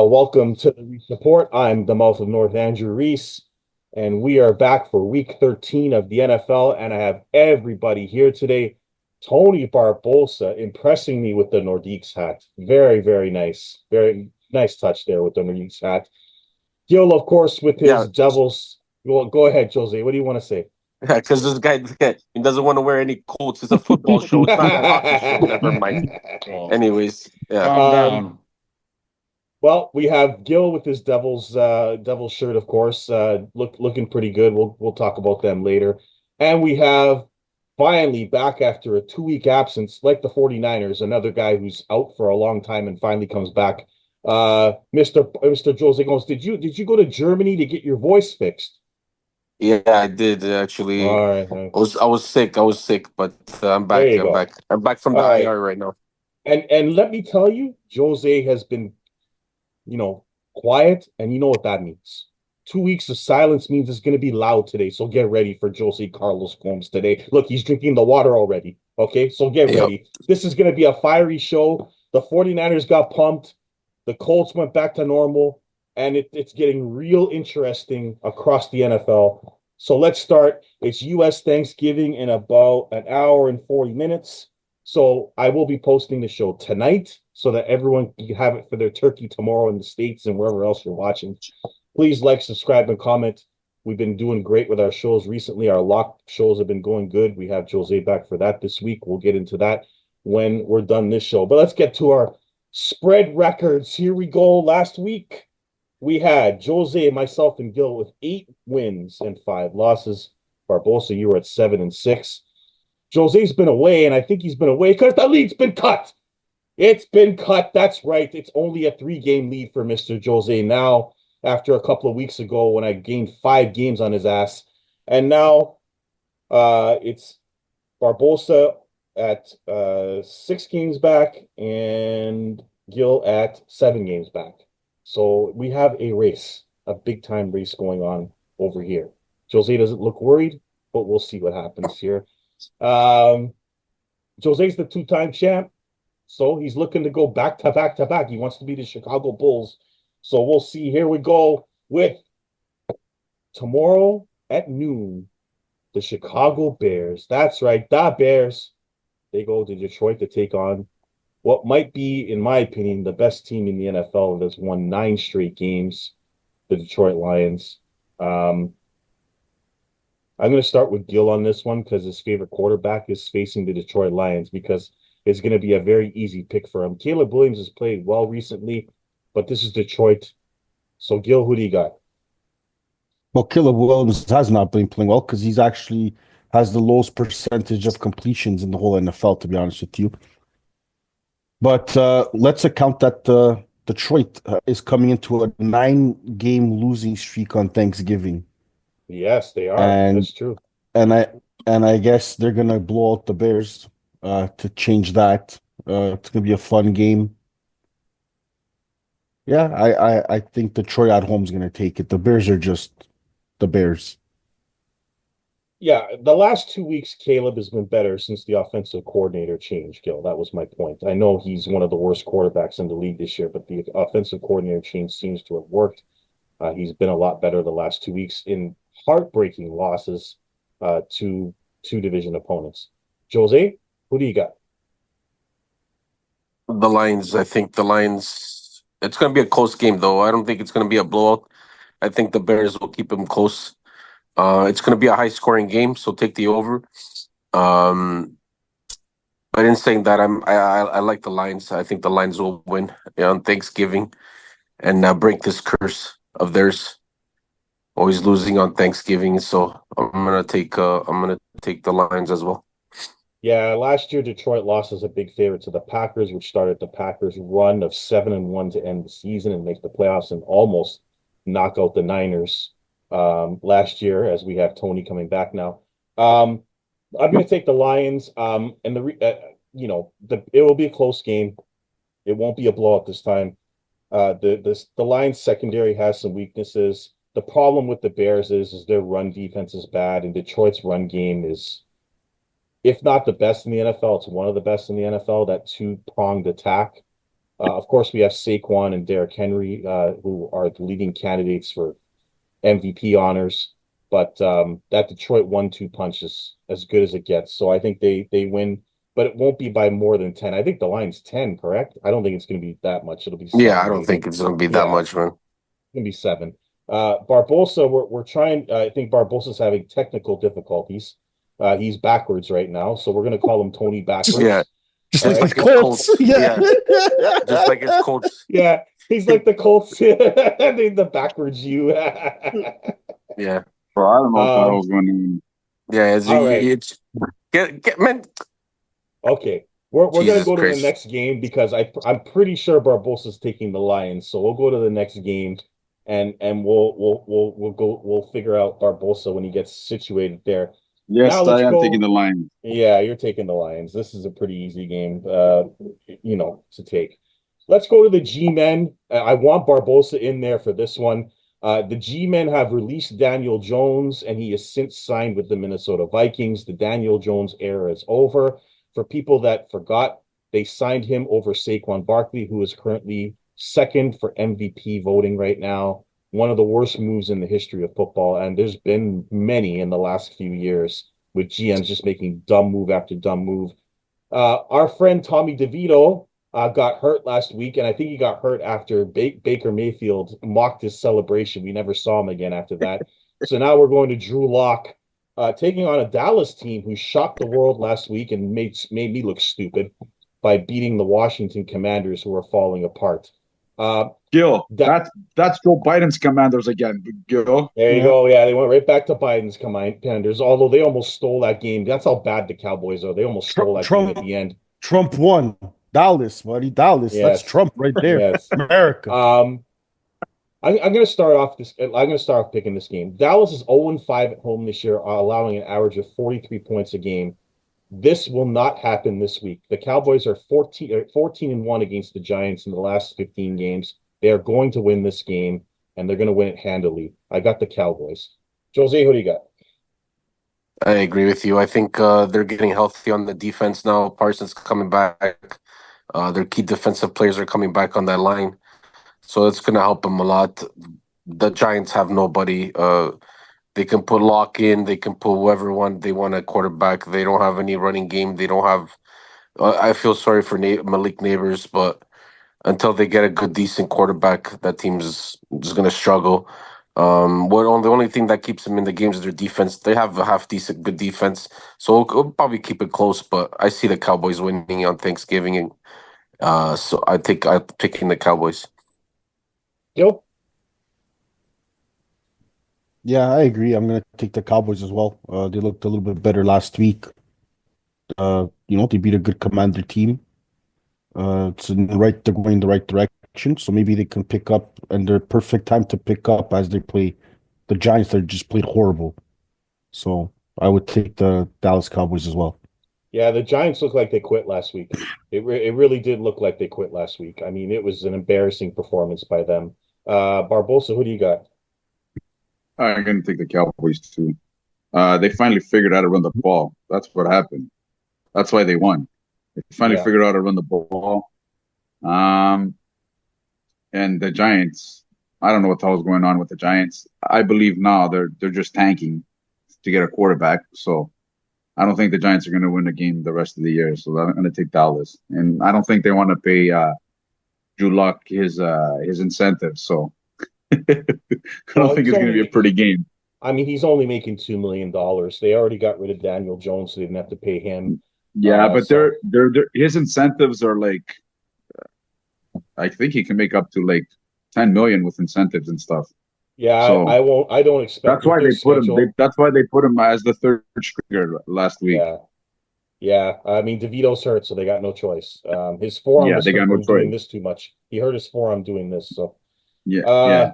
Welcome to the Reese Report. I'm the mouth of North, Andrew Reese, and we are back for week 13 of the NFL. And I have everybody here today. Tony Barbosa impressing me with the Nordiques hat. Very, very nice. Very nice touch there with the Nordiques hat. Gil, of course, with Yeah, his Devils. Well, go ahead, Jose. What do you want to say? because this guy he doesn't want to wear any coats. It's a football show. It's not a hockey show. Never mind. Oh, Anyways, yeah. calm um, down. Well, we have Gil with his Devils shirt, of course, looking pretty good. We'll talk about them later. And we have finally back after a 2 week absence, like the 49ers, another guy who's out for a long time and finally comes back. Mr. Jose Gomes, did you go to Germany to get your voice fixed? Yeah, I did actually. All right, I was sick. I was sick, but I'm there back. you I'm go. back. I'm back from the All right. IR right now. And let me tell you, Jose has been quiet, and you know what that means. 2 weeks of silence means it's going to be loud today. So get ready for Jose Carlos Gomes today. Look, he's drinking the water already. Okay, so get Yep. ready. This is going to be a fiery show. The 49ers got pumped. The Colts went back to normal, and it's getting real interesting across the NFL. So let's start. It's U.S. Thanksgiving in about an hour and 40 minutes. So I will be posting the show tonight so that everyone can have it for their turkey tomorrow in the States and wherever else you're watching. Please like, subscribe, and comment. We've been doing great with our shows recently. Our lock shows have been going good. We have Jose back for that this week. We'll get into that when we're done this show. But let's get to our spread records. Here we go. Last week, we had Jose, myself, and Gil with 8 wins and 5 losses. Barbosa, you were at 7 and 6. Jose's been away, and I think he's been away because the lead's been cut. It's been cut. That's right. It's only a 3-game lead for Mr. Jose now after a couple of weeks ago when I gained 5 games on his ass. And now it's Barbosa at 6 games back and Gil at 7 games back. So we have a race, a big time race going on over here. Jose doesn't look worried, but we'll see what happens here. Jose's the 2-time champ, so he's looking to go back to back to back. He wants to be the Chicago Bulls. So we'll see. Here we go with tomorrow at noon, the Chicago Bears. That's right, the Bears. They go to Detroit to take on what might be, in my opinion, the best team in the NFL that's won 9 straight games, the Detroit Lions. I'm going to start with Gil on this one because his favorite quarterback is facing the Detroit Lions because it's going to be a very easy pick for him. Caleb Williams has played well recently, but this is Detroit. So, Gil, who do you got? Well, Caleb Williams has not been playing well because he's actually has the lowest percentage of completions in the whole NFL, to be honest with you. But let's account that Detroit is coming into a 9-game losing streak on Thanksgiving, Yes, they are. and That's true. and I guess they're gonna blow out the Bears to change that. It's gonna be a fun game. Yeah, I think Detroit at home is gonna take it. The Bears are just the Bears. Yeah, the last 2 weeks, Caleb has been better since the offensive coordinator changed, Gil. That was my point. I know he's one of the worst quarterbacks in the league this year, but the offensive coordinator change seems to have worked. He's been a lot better the last 2 weeks in heartbreaking losses to two division opponents. Jose, who do you got? The Lions. I think the Lions. It's going to be a close game, though. I don't think it's going to be a blowout. I think the Bears will keep them close. It's going to be a high-scoring game, so take the over. Um, but in saying that, I like the Lions. I think the Lions will win on Thanksgiving and break this curse of theirs, always losing on Thanksgiving. So I'm gonna take the Lions as well. Yeah, last year Detroit lost as a big favorite to the Packers, which started the Packers' run of 7-1 to end the season and make the playoffs and almost knock out the Niners last year, as we have Tony coming back now. Um, I'm going to take the Lions, and it will be a close game. It won't be a blowout this time. The Lions secondary has some weaknesses. The problem with the Bears is their run defense is bad, and Detroit's run game is, if not the best in the NFL, it's one of the best in the NFL. That two-pronged attack. Of course, we have Saquon and Derrick Henry, who are the leading candidates for MVP honors. But that Detroit 1-2 punch is as good as it gets. So I think they win, but it won't be by more than 10. I think the line's 10, correct? I don't think it's going to be that much. It'll be Yeah, I seven, don't maybe. think it's gonna be that Yeah, much, man. gonna be seven. Barbosa, we're trying. I think Barbosa's having technical difficulties. He's backwards right now, so we're gonna call him Tony Yeah, backwards. Just All like just the right. like his Colts. Colts. Yeah. Yeah, just like his Colts. Yeah, he's like the Colts. The backwards you. Yeah, Bro, I don't know what the Um. hell's going on. yeah. All right. It's get man. Okay. We're gonna Jesus go to the Christ. next game because I'm pretty sure Barbosa's taking the Lions, so we'll go to the next game, and we'll figure out Barbosa when he gets situated there. Now Yes, let's I am taking go. the line. Yeah, you're taking the Lions. This is a pretty easy game, to take. Let's go to the G-men. I want Barbosa in there for this one. The G-men have released Daniel Jones, and he has since signed with the Minnesota Vikings. The Daniel Jones era is over. For people that forgot, they signed him over Saquon Barkley, who is currently second for MVP voting right now. One of the worst moves in the history of football, and there's been many in the last few years with GMs just making dumb move after dumb move. Our friend Tommy DeVito got hurt last week, and I think he got hurt after Baker Mayfield mocked his celebration. We never saw him again after that. So now we're going to Drew Lock, taking on a Dallas team who shocked the world last week and made me look stupid by beating the Washington Commanders, who are falling apart. Gil, That that's Joe Biden's commanders again. Gil. There you Yeah. go. Yeah, they went right back to Biden's Commanders, although they almost stole that game. That's how bad the Cowboys are. They almost stole Trump, that game at Trump, the end. Trump won. Dallas, buddy. Dallas. That's Yes, Trump right there. yes. America. I'm going to start off this. I'm going to start off picking this game. Dallas is 0-5 at home this year, allowing an average of 43 points a game. This will not happen this week. The Cowboys are 14-1 against the Giants in the last 15 games. They are going to win this game, and they're going to win it handily. I got the Cowboys. Jose, who do you got? I agree with you. I think they're getting healthy on the defense now. Parsons coming back. Their key defensive players are coming back on that line, so it's gonna help them a lot. The Giants have nobody. They can put Lock in. They can put whoever they want at quarterback. They don't have any running game. They don't have. I feel sorry for Malik Neighbors, but until they get a good, decent quarterback, that team's just gonna struggle. The only thing that keeps them in the games is their defense. They have a half decent, good defense, so we'll probably keep it close. But I see the Cowboys winning on Thanksgiving, and so I'm picking the Cowboys. Gil? Yeah, I agree. I'm gonna take the Cowboys as well. They looked a little bit better last week. They beat a good Commander team. They're going in the right direction. So maybe they can pick up, and they're perfect time to pick up as they play the Giants that just played horrible. So I would take the Dallas Cowboys as well. Yeah, the Giants look like they quit last week. It really did look like they quit last week. I mean, it was an embarrassing performance by them. Barbosa, who do you got? I'm going to take the Cowboys too. They finally figured out how to run the ball. That's what happened. That's why they won. They finally Yeah. figured out how to run the ball. And the Giants, I don't know what the hell's going on with the Giants. I believe now they're just tanking to get a quarterback. So I don't think the Giants are going to win the game the rest of the year. So I'm going to take Dallas, and I don't think they want to pay Drew Luck his incentive. So I don't think it's going to be a pretty game. I mean, he's only making $2 million. They already got rid of Daniel Jones, so they didn't have to pay him. Yeah, but So they're his incentives are like, I think he can make up to like 10 million with incentives and stuff. yeah, So I won't. I don't expect that's why with their they put him. schedule. That's why they put him as the third stringer last week. Yeah, yeah. I mean, DeVito's hurt, so they got no choice. His forearm Yeah, was they hurt got no from doing choice. this too much. He hurt his forearm doing this. So, Yeah, yeah. uh,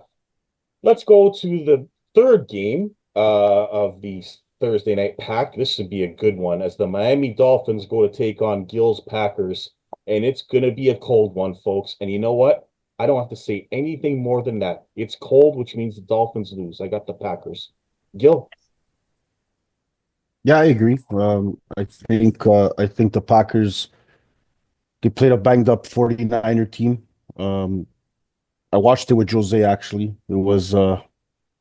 let's go to the third game of the Thursday night pack. This should be a good one as the Miami Dolphins go to take on Gil's Packers, and it's going to be a cold one, folks. And you know what? I don't have to say anything more than that. It's cold, which means the Dolphins lose. I got the Packers. Gil? Yeah, I agree. I think the Packers They played a banged up 49er team. I watched it with Jose actually. It was I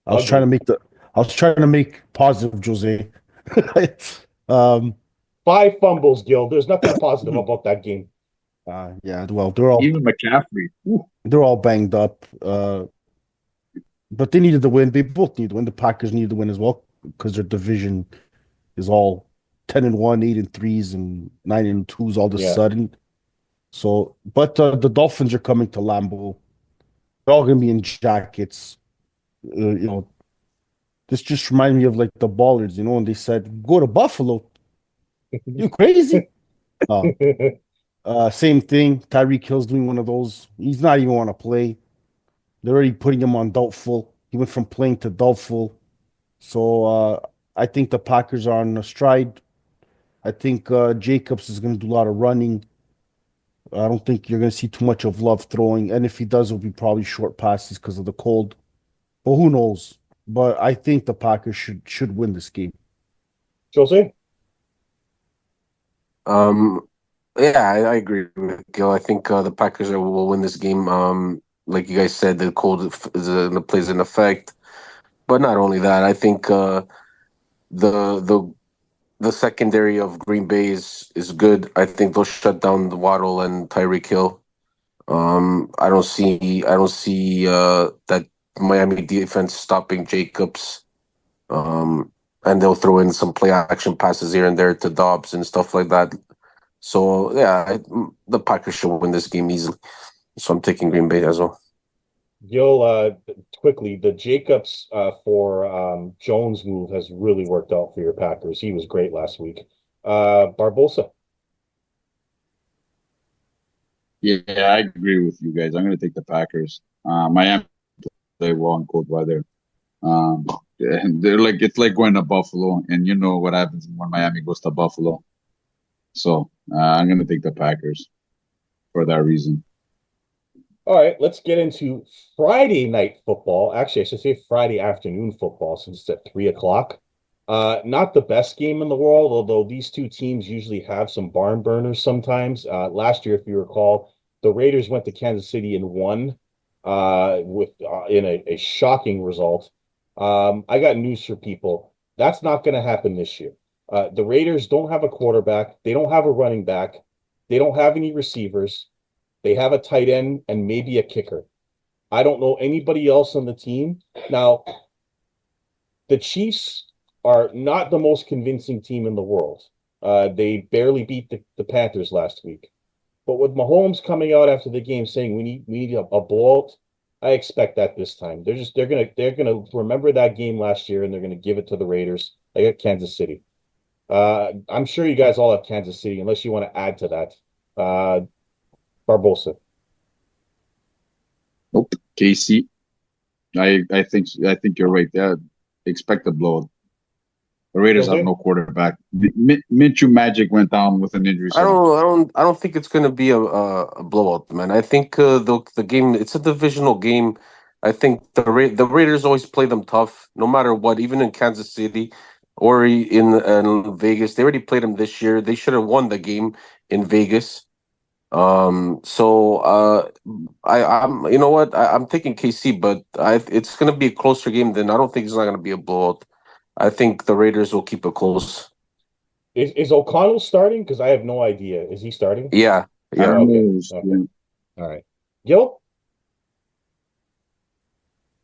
was trying to Ugly. make the I was trying to make positive Jose. um 5 fumbles, Gil. There's nothing positive about that game. yeah, well, they're all Even McCaffrey. Ooh. they're all banged up. But they needed to win. They both need to win. The Packers needed to win as well because their division is all 10-1, 8-3s, and 9-2s all of a Yeah. sudden. So, but the Dolphins are coming to Lambeau. They're all gonna be in jackets. This just reminded me of like the Ballers, when they said, "Go to Buffalo." You crazy? Oh, same thing. Tyreek Hill's doing one of those. He's not even want to play. They're already putting him on doubtful. He went from playing to doubtful. So I think the Packers are on a stride. I think Jacobs is going to do a lot of running. I don't think you're going to see too much of Love throwing, and if he does, it'll be probably short passes because of the cold. But who knows? But I think the Packers should win this game. Jose? Yeah, I agree with Gil. I think the Packers will win this game. Like you guys said, the cold plays an effect, but not only that. I think the the secondary of Green Bay is good. I think they'll shut down the Waddle and Tyreek Hill. I don't see that Miami defense stopping Jacobs. And they'll throw in some play action passes here and there to Dobbs and stuff like that. So yeah, the Packers should win this game easily. So I'm taking Green Bay as well. Gil, quickly, the Jacobs for Jones move has really worked out for your Packers. He was great last week. Barbosa. Yeah, I agree with you guys. I'm going to take the Packers. Miami play well in cold weather. They're like it's like going to Buffalo, and you know what happens when Miami goes to Buffalo. So I'm going to take the Packers for that reason. All right, let's get into Friday night football. Actually, I should say Friday afternoon football since it's at 3 o'clock. Not the best game in the world, although these two teams usually have some barn burners sometimes. Last year, if you recall, the Raiders went to Kansas City and won with in a shocking result. I got news for people. That's not going to happen this year. The Raiders don't have a quarterback. They don't have a running back. They don't have any receivers. They have a tight end and maybe a kicker. I don't know anybody else on the team. Now, the Chiefs are not the most convincing team in the world. They barely beat the Panthers last week. But with Mahomes coming out after the game saying we need a blowout, I expect that this time. They're gonna remember that game last year and they're gonna give it to the Raiders. I got Kansas City. I'm sure you guys all have Kansas City, unless you want to add to that. Barbosa. Nope. KC. I think you're right. Yeah, expect a blowout. The Raiders have Okay. no quarterback. Minshew Magic went down with an injury. I don't think it's gonna be a blowout, man. I think the game it's a divisional game. I think the Raiders always play them tough, no matter what. Even in Kansas City or in Vegas, they already played them this year. They should have won the game in Vegas. So I'm you know what I'm taking KC, but it's gonna be a closer game. Then I don't think it's not gonna be a blowout. I think the Raiders will keep it close. Is O'Connell starting? Because I have no idea. Is he starting? Yeah, I yeah. don't Okay. know. Okay. All right. Gil?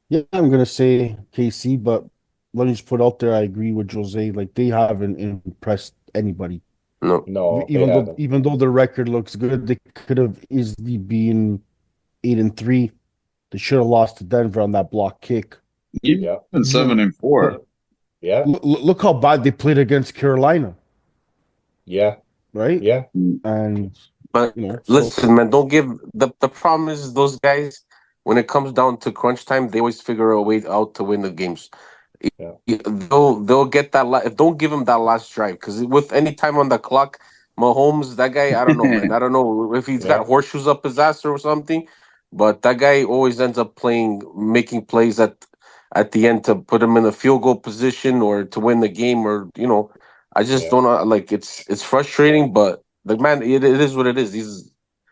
Yeah, I'm gonna say KC, but let me just put out there, I agree with Jose. Like they haven't impressed anybody. No. No, they Even though haven't. even though the record looks good, they could have easily been 8-3. They should have lost to Denver on that block kick. Even Yeah. 7-4. Yeah. Look how bad they played against Carolina, Yeah. right? Yeah. And But so listen, man, don't give the problem is those guys when it comes down to crunch time, they always figure a way out to win the games. Yeah. They'll get that. Don't give them that last drive because with any time on the clock, Mahomes, that guy, I don't know, man. I don't know if he's got Yeah. horseshoes up his ass or something, but that guy always ends up making plays at the end to put him in a field goal position or to win the game or I just Yeah. don't know. Like it's frustrating, but the man, it is what it is.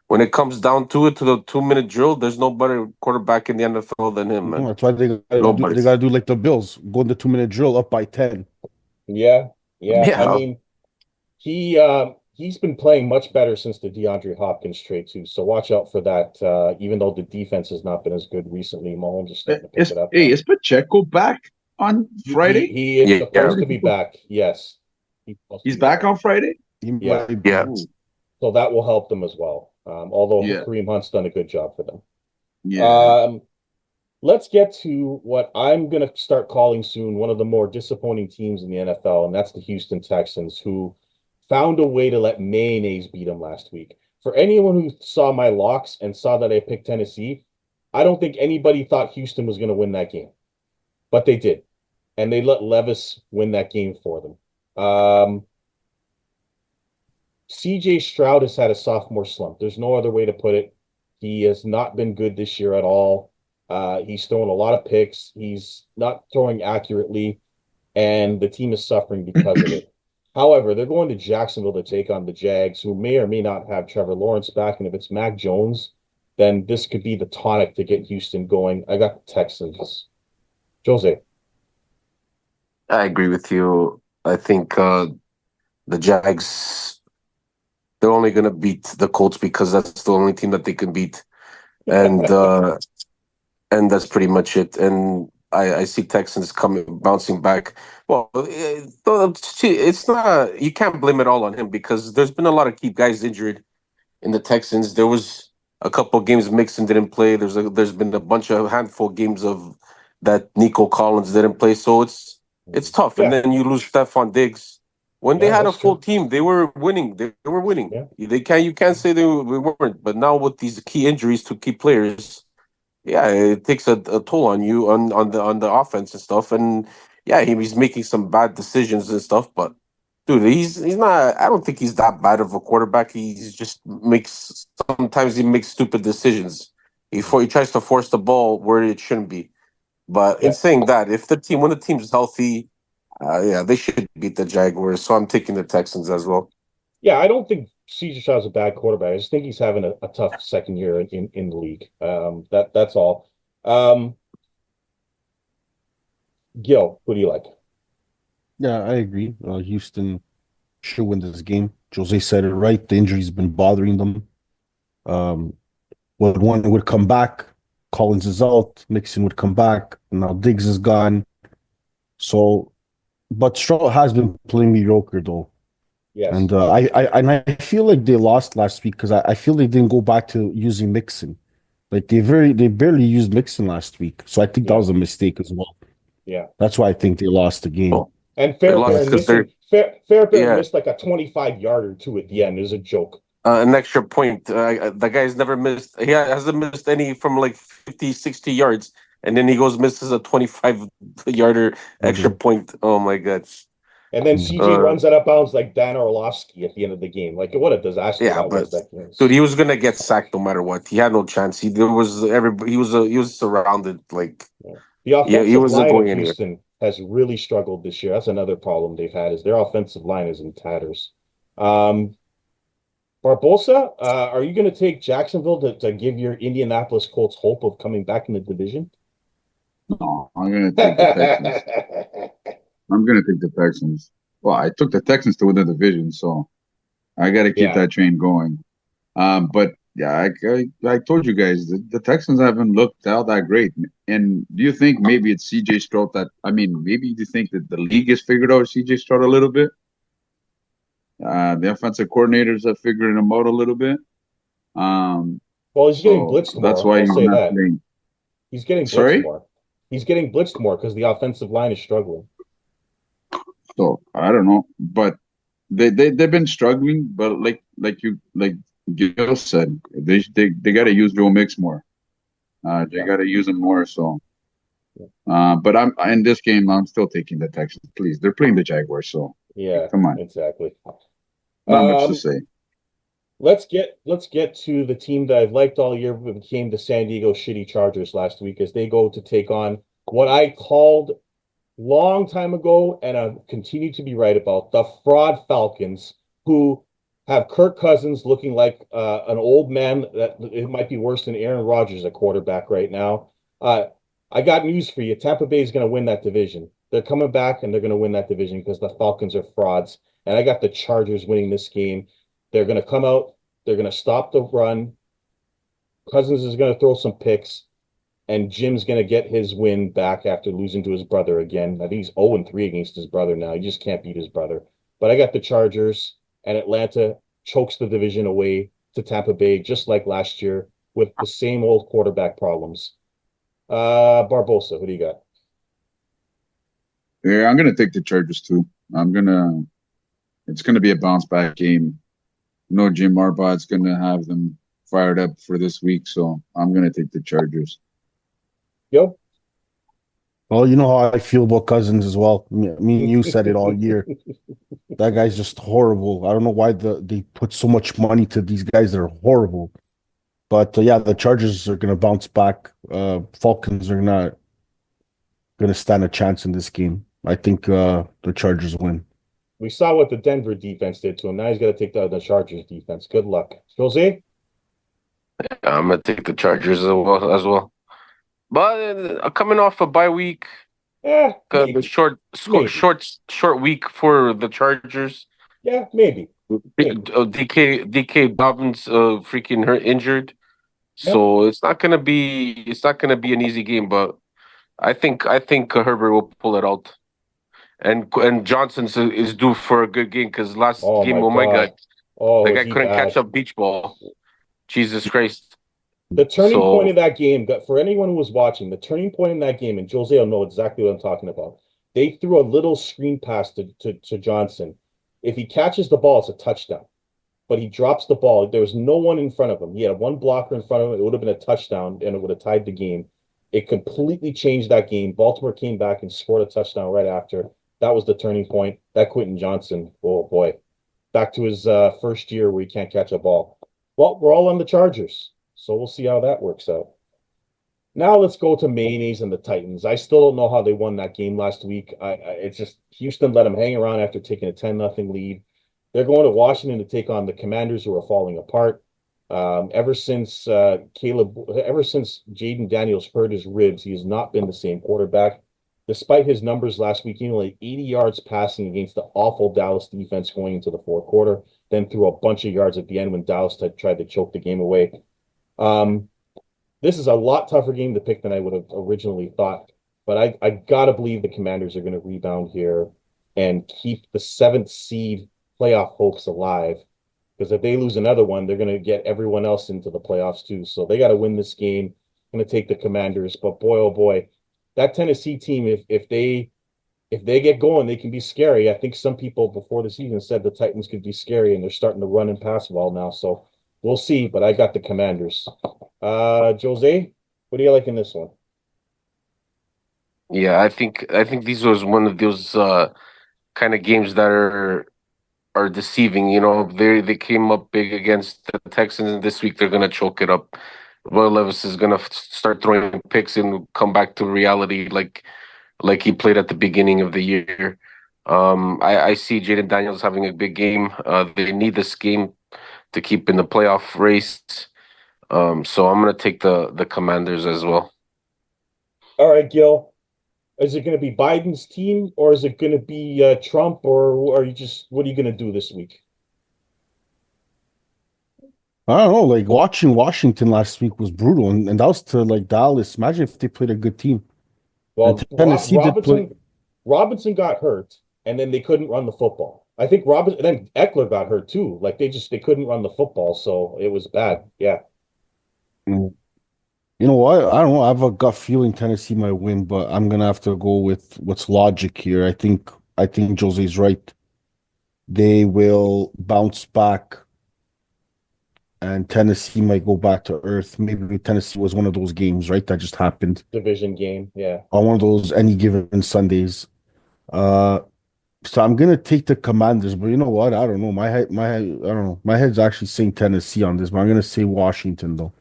when it comes down to it, to the 2 minute drill, there's no better quarterback in the NFL than him, No, man. that's why Nobody. they gotta do like the Bills, go in the 2 minute drill up by 10. Yeah, yeah. I Yeah. mean, he's been playing much better since the DeAndre Hopkins trade too. So watch out for that. Even though the defense has not been as good recently, Mahomes is starting to pick it up now. Is Pacheco back on Friday? He is Yeah. supposed to be back. Yes, He's back on Friday? He Yeah. might be. Yeah. Ooh, so that will help them as well. Although yeah, Kareem Hunt's done a good job for them. yeah. Let's get to what I'm going to start calling soon one of the more disappointing teams in the NFL, and that's the Houston Texans, who found a way to let mayonnaise beat them last week. For anyone who saw my locks and saw that I picked Tennessee, I don't think anybody thought Houston was going to win that game, but they did, and they let Levis win that game for them. CJ Stroud has had a sophomore slump. There's no other way to put it. He has not been good this year at all. He's throwing a lot of picks. He's not throwing accurately, and the team is suffering because of it. However, they're going to Jacksonville to take on the Jags, who may or may not have Trevor Lawrence back. And if it's Mac Jones, then this could be the tonic to get Houston going. I got the Texans. Jose. I agree with you. I think the Jags, they're only going to beat the Colts because that's the only team that they can beat. And that's pretty much it. And I see Texans bouncing back. Well, it's not, you can't blame it all on him because there's been a lot of key guys injured in the Texans. There was a couple of games Mixon didn't play. There's been a handful of games of that Nico Collins didn't play. So it's tough. Yeah. And then you lose Stephon Diggs. When they Yeah, had a that's full true. team, they were winning. They were winning. Yeah. You can't say they weren't. But now with these key injuries to key players, yeah, it takes a toll on you on the offense and stuff. And yeah, he's making some bad decisions and stuff. But dude, he's not. I don't think he's that bad of a quarterback. Sometimes he makes stupid decisions. He tries to force the ball where it shouldn't be. But in Yeah. saying that, when the team's healthy, yeah, they should beat the Jaguars. So I'm taking the Texans as well. Yeah, I don't think CJ Stroud's a bad quarterback. I just think he's having a tough second year in the league. That's all. Gil, who do you like? Yeah, I agree. Houston should win this game. Jose said it right. The injury's been bothering them. When one would come back, Collins is out, Mixon would come back. Now Diggs is gone. So, but Stroud has been playing mediocre though. Yes. And I feel like they lost last week because I feel they didn't go back to using Mixon. Like they barely used Mixon last week. So I think that was a mistake as well. Yeah. That's why I think they lost the game. Oh. And Fairbairn missed like a 25-yarder too at the end. It was a joke. An extra point. The guy's never missed. He hasn't missed any from like 50, 60 yards. And then he misses a 25-yarder extra point. Oh, my God. And then CJ runs out of bounds like Dan Orlovsky at the end of the game. Like, what a disaster that was. Dude, he was going to get sacked no matter what. He had no chance. He was surrounded. Like, the offensive he wasn't line going of anywhere. Houston has really struggled this year. That's another problem they've had is their offensive line is in tatters. Barbosa, are you going to take Jacksonville to give your Indianapolis Colts hope of coming back in the division? No, I'm going to take the Texans. I'm going to take the Texans. Well, I took the Texans to win the division, so I got to keep that train going. But yeah, I told you guys the Texans haven't looked all that great. And do you think maybe it's CJ Stroud maybe do you think that the league has figured out CJ Stroud a little bit? The offensive coordinators are figuring him out a little bit. Well, he's getting blitzed more. That's why he's not playing. He's getting blitzed more. He's getting blitzed more because the offensive line is struggling. So I don't know, but they've been struggling. But like Gil said, they got to use Joe Mix more. They got to use him more. So, but I'm in this game. I'm still taking the Texans. Please, they're playing the Jaguars. So yeah, come on, exactly. Not much to say. Let's get to the team that I've liked all year, but became the San Diego Shitty Chargers last week as they go to take on what I called long time ago and I've continued to be right about the fraud Falcons, who have Kirk Cousins looking like an old man that it might be worse than Aaron Rodgers at quarterback right now. I got news for you. Tampa Bay is going to win that division. They're coming back and they're going to win that division because the Falcons are frauds. And I got the Chargers winning this game. They're going to come out. They're going to stop the run. Cousins is going to throw some picks, and Jim's going to get his win back after losing to his brother again. I think he's 0-3 against his brother now. He just can't beat his brother. But I got the Chargers, and Atlanta chokes the division away to Tampa Bay, just like last year, with the same old quarterback problems. Barbosa, who do you got? Yeah, I'm gonna take the Chargers too. It's gonna be a bounce back game. No, Jim Harbaugh's gonna have them fired up for this week, so I'm gonna take the Chargers. Yo. Well, you know how I feel about Cousins as well. Me and you said it all year. That guy's just horrible. I don't know why they put so much money to these guys that are horrible. But yeah, the Chargers are going to bounce back. Falcons are not going to stand a chance in this game. I think the Chargers win. We saw what the Denver defense did to him. Now he's got to take the Chargers defense. Good luck. Jose? I'm gonna take the Chargers as well. But coming off a bye week, the Maybe. short week for the Chargers. Yeah, maybe. DK Dobbins freaking hurt injured. So it's not gonna be an easy game, but I think Herbert will pull it out. And Johnson is due for a good game because last game, my God, the guy couldn't catch up beach ball. Jesus Christ. The turning point of that game, for anyone who was watching, the turning point in that game, and Jose will know exactly what I'm talking about. They threw a little screen pass to Johnson. If he catches the ball, it's a touchdown. But he drops the ball. There was no one in front of him. He had one blocker in front of him. It would have been a touchdown, and it would have tied the game. It completely changed that game. Baltimore came back and scored a touchdown right after. That was the turning point. That Quentin Johnson, oh boy, back to his first year where he can't catch a ball. Well, we're all on the Chargers, so we'll see how that works out. Now let's go to Mayonnaise and the Titans. I still don't know how they won that game last week. It's just Houston let them hang around after taking a 10-0 lead. They're going to Washington to take on the Commanders, who are falling apart. Ever since Jaden Daniels hurt his ribs, he has not been the same quarterback. Despite his numbers last week, he only had 80 yards passing against the awful Dallas defense going into the fourth quarter, then threw a bunch of yards at the end when Dallas tried to choke the game away. This is a lot tougher game to pick than I would have originally thought, but I gotta believe the Commanders are going to rebound here and keep the 7th seed playoff hopes alive. Because if they lose another one, they're going to get everyone else into the playoffs too. So they got to win this game. I'm going to take the Commanders, but boy, oh boy, that Tennessee team, if they get going, they can be scary. I think some people before the season said the Titans could be scary, and they're starting to run and pass well now. So we'll see. But I got the Commanders. Jose, what do you like in this one? Yeah, I think this was one of those kind of games that are deceiving. You know, they came up big against the Texans, and this week they're gonna choke it up. Will Levis is gonna start throwing picks and come back to reality like he played at the beginning of the year. I see Jaden Daniels having a big game. They need this game to keep in the playoff race. So I'm gonna take the Commanders as well. All right, Gil. Is it going to be Biden's team, or is it going to be Trump, or are you just what are you going to do this week? I don't know. Like watching Washington last week was brutal, and that was to like Dallas. Imagine if they played a good team. Well, And Tennessee did play. Robinson got hurt, and then they couldn't run the football. I think Robinson, and then Eckler got hurt too. Like they couldn't run the football, so it was bad. Yeah. You know what? I don't know. I have a gut feeling Tennessee might win, but I'm gonna have to go with what's logic here. I think Jose's right. They will bounce back, and Tennessee might go back to earth. Maybe Tennessee was one of those games, right? That just happened. Division game, yeah. On one of those any given Sundays. So I'm gonna take the Commanders, but you know what? I don't know. I don't know. My head's actually saying Tennessee on this, but I'm gonna say Washington though.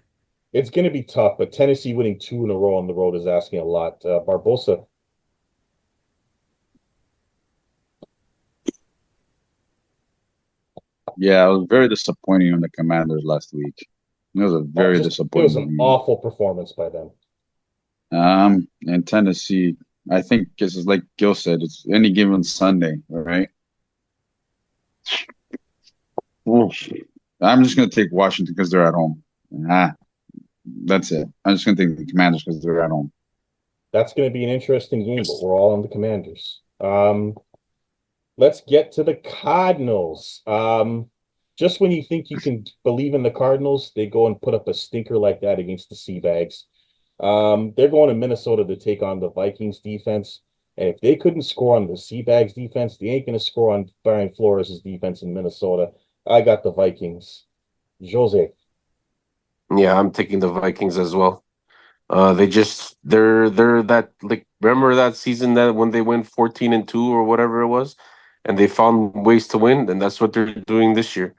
It's going to be tough, but Tennessee winning 2 in a row on the road is asking a lot. Barbosa. Yeah, it was very disappointing on the Commanders last week. It was a very It was disappointing an game. awful performance by them. And Tennessee, I think this is like Gil said, it's any given Sunday, right? Oof. I'm just gonna take Washington because they're at home. Ah, that's it. I'm just gonna take the Commanders because they're at home. That's going to be an interesting game, but we're all on the Commanders. Let's get to the Cardinals. Just when you think you can believe in the Cardinals, they go and put up a stinker like that against the Seabags. They're going to Minnesota to take on the Vikings defense. And if they couldn't score on the Seabags defense, they ain't going to score on Brian Flores' defense in Minnesota. I got the Vikings. Jose. Yeah, I'm taking the Vikings as well. They're that, like, remember that season that when they went 14-2 or whatever it was, and they found ways to win, and that's what they're doing this year.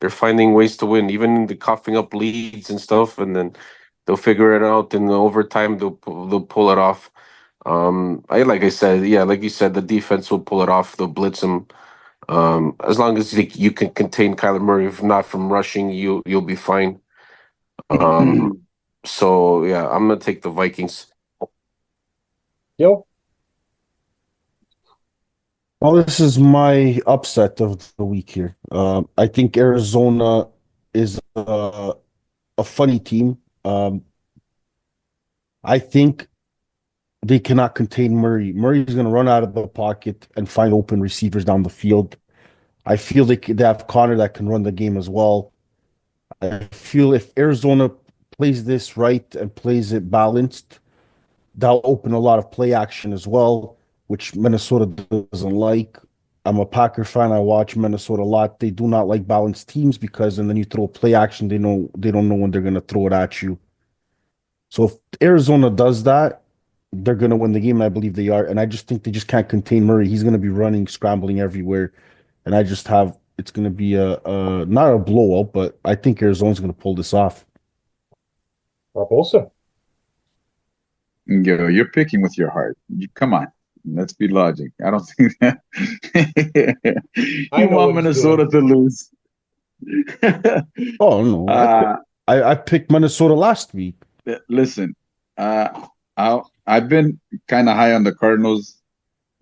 They're finding ways to win, even in the coughing up leads and stuff, and then they'll figure it out in the overtime. They'll pull it off. Like I said, yeah, like you said, the defense will pull it off. They'll blitz them. As long as you can contain Kyler Murray, if not from rushing, you'll be fine. So yeah, I'm gonna take the Vikings. Yo. Well, this is my upset of the week here. I think Arizona is a funny team. I think they cannot contain Murray. Murray is going to run out of the pocket and find open receivers down the field. I feel they have Connor that can run the game as well. I feel if Arizona plays this right and plays it balanced, that'll open a lot of play action as well, which Minnesota doesn't like. I'm a Packer fan. I watch Minnesota a lot. They do not like balanced teams because, and then you throw play action, they don't know when they're going to throw it at you. So if Arizona does that, they're going to win the game. And I believe they are. And I just think they just can't contain Murray. He's going to be running, scrambling everywhere. And I just have it's going to be a not a blowout, but I think Arizona's going to pull this off. Barbosa. You're picking with your heart. Come on, let's be logic. I don't think that I you know want what he's Minnesota to lose. Oh no, uh, I picked Minnesota last week. Listen, I've been kind of high on the Cardinals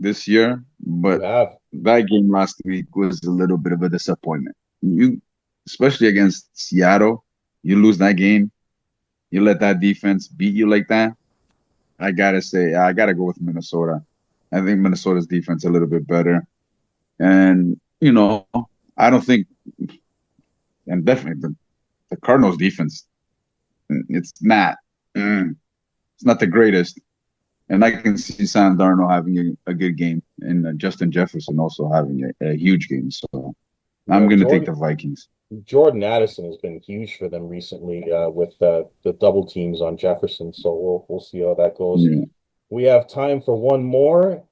this year, You but have. that game last week was a little bit of a disappointment. You, especially against Seattle, you lose that game. You let that defense beat you like that. I gotta say, I gotta go with Minnesota. I think Minnesota's defense a little bit better, and I don't think, and definitely the Cardinals defense, it's not the greatest. And I can see Sam Darnold having a good game, and Justin Jefferson also having a huge game. So I'm going to take the Vikings. Jordan Addison has been huge for them recently with the double teams on Jefferson. So we'll see how that goes. Yeah. We have time for one more.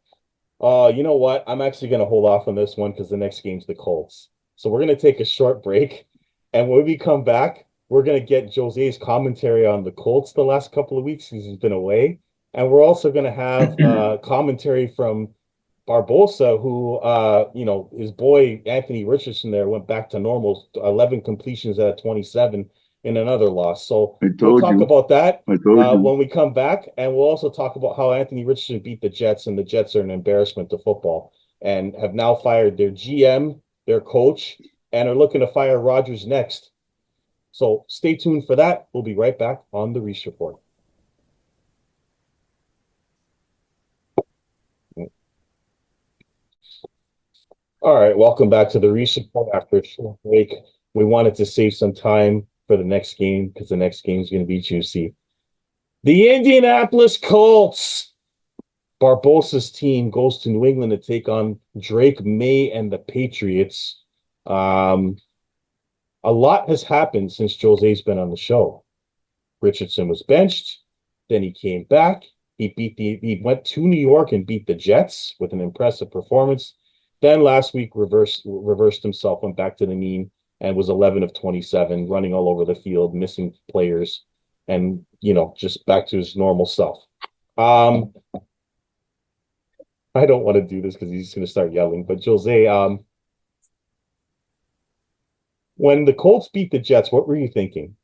You know what? I'm actually going to hold off on this one because the next game's the Colts. So we're going to take a short break, and when we come back, we're going to get Jose's commentary on the Colts the last couple of weeks since he's been away, and we're also going to have commentary from Barbosa, who, his boy Anthony Richardson there went back to normal, 11 completions out of 27 in another loss. So we'll talk about that when we come back, and we'll also talk about how Anthony Richardson beat the Jets, and the Jets are an embarrassment to football and have now fired their GM, their coach, and are looking to fire Rodgers next. So stay tuned for that. We'll be right back on the Reese Report. All right, welcome back to the Reese Report after a short break. We wanted to save some time for the next game because the next game is going to be juicy. The Indianapolis Colts. Barbosa's team goes to New England to take on Drake May and the Patriots. A lot has happened since Jose's been on the show. Richardson was benched, then he came back. He went to New York and beat the Jets with an impressive performance. Then last week reversed himself, went back to the mean, and was 11 of 27, running all over the field, missing players, and just back to his normal self. I don't want to do this because he's going to start yelling, but Jose, When the Colts beat the Jets, what were you thinking?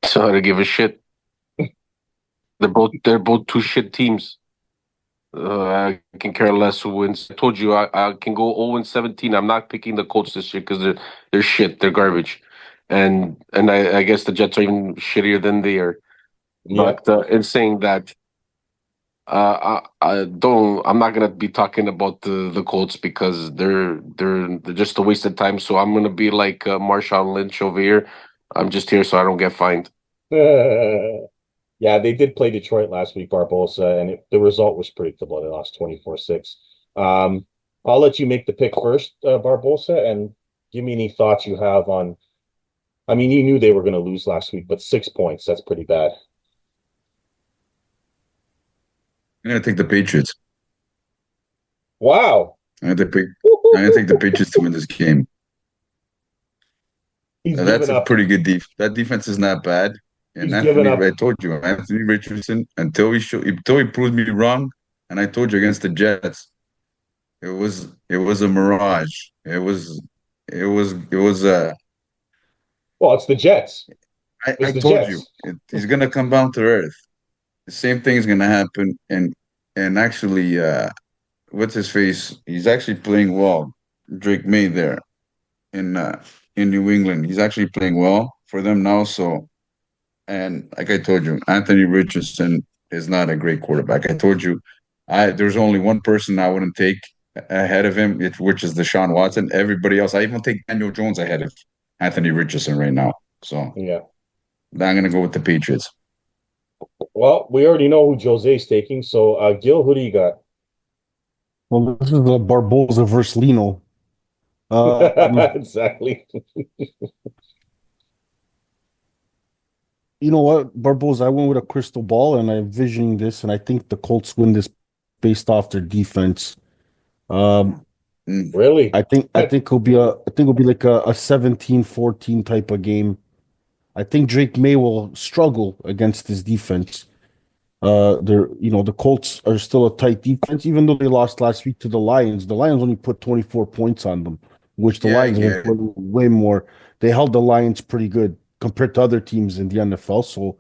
So I don't give a shit. They're both two shit teams. I can care less who wins. I told you I can go 0-17. I'm not picking the Colts this year because they're shit. They're garbage, and I guess the Jets are even shittier than they are. Yeah. But in saying that, I don't. I'm not gonna be talking about the Colts because they're just a waste of time. So I'm gonna be like Marshawn Lynch over here. I'm just here so I don't get fined. Yeah, they did play Detroit last week, Barbosa, and the result was predictable. They lost 24-6. I'll let you make the pick first, Barbosa, and give me any thoughts you have on. I mean, you knew they were going to lose last week, but 6 points, that's pretty bad. I'm gonna take the Patriots. Wow. I'm gonna take the Patriots to win this game. He's That's given a up. pretty good That defense is not bad. And He's given up. I told you, Anthony Richardson, until he proved me wrong, and I told you against the Jets, it was a mirage. It was Well, it's the Jets. I It's the told you Jets. he's gonna come down to earth. The same thing is gonna happen, and actually, what's his face? He's actually playing well. Drake May there in uh, in New England. He's actually playing well for them now. So, and like I told you, Anthony Richardson is not a great quarterback. I told you, I there's only one person I wouldn't take ahead of him, which is Deshaun Watson. Everybody else, I even take Daniel Jones ahead of Anthony Richardson right now. So Yeah. I'm gonna go with the Patriots. Well, we already know who Jose's taking. So, Gil, who do you got? Well, this is the Barbosa versus Lino. Um, Exactly. you know what, Barbosa, I went with a crystal ball and I envisioned this, and I think the Colts win this based off their defense. Um, Mm. Really? I think it'll be like a 17-14 type of game. I think Drake May will struggle against this defense. The Colts are still a tight defense, even though they lost last week to the Lions. The Lions only put 24 points on them, which the Yeah, I Lions have get it. put way more. They held the Lions pretty good compared to other teams in the NFL. So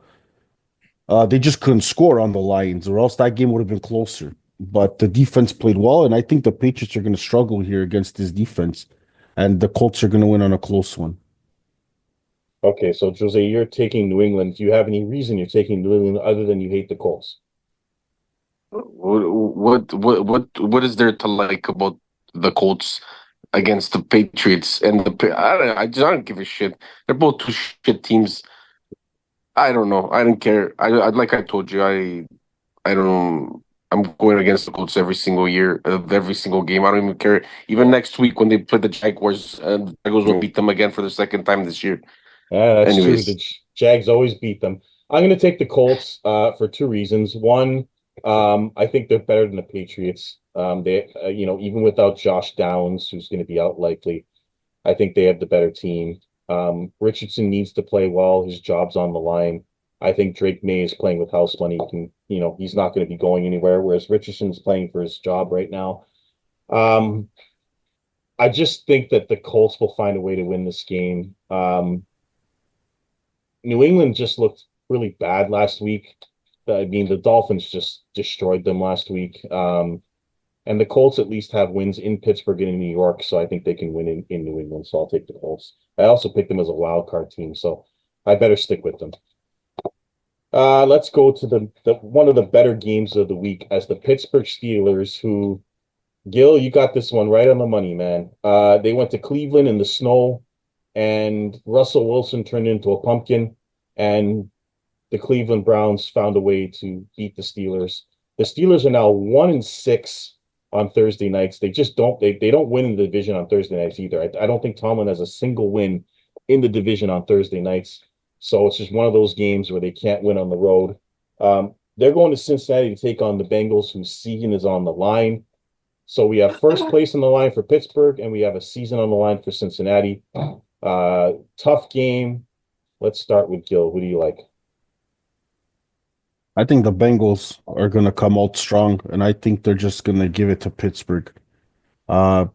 they just couldn't score on the Lions, or else that game would have been closer. But the defense played well, and I think the Patriots are going to struggle here against this defense, and the Colts are going to win on a close one. Okay, so Jose, you're taking New England. Do you have any reason you're taking New England other than you hate the Colts? What is there to like about the Colts against the Patriots and I don't give a shit. They're both two shit teams. I don't know. I don't care. I like I told you. I don't. I'm going against the Colts every single year, every single game. I don't even care. Even next week when they play the Jaguars, the Jaguars will beat them again for the second time this year. Yeah, that's true. The Anyways, Jags always beat them. I'm going to take the Colts for two reasons. One, I think they're better than the Patriots. Even without Josh Downs, who's going to be out likely, I think they have the better team. Richardson needs to play well. His job's on the line. I think Drake May is playing with house money. He's not going to be going anywhere, whereas Richardson's playing for his job right now. Um, I just think that the Colts will find a way to win this game. New England just looked really bad last week. I mean, the Dolphins just destroyed them last week. And the Colts at least have wins in Pittsburgh and in New York, so I think they can win in New England. So I'll take the Colts. I also picked them as a wild card team, so I better stick with them. Let's go to the one of the better games of the week as the Pittsburgh Steelers, who Gil, you got this one right on the money, man. They went to Cleveland in the snow, and Russell Wilson turned into a pumpkin, and the Cleveland Browns found a way to beat the Steelers. The Steelers are now 1-6 on Thursday nights. They just they don't win in the division on Thursday nights either. I don't think Tomlin has a single win in the division on Thursday nights. So it's just one of those games where they can't win on the road. They're going to Cincinnati to take on the Bengals, whose season is on the line. So we have first place on the line for Pittsburgh, and we have a season on the line for Cincinnati. Tough game. Let's start with Gil. Who do you like? I think the Bengals are going to come out strong, and I think they're just going to give it to Pittsburgh. Uh,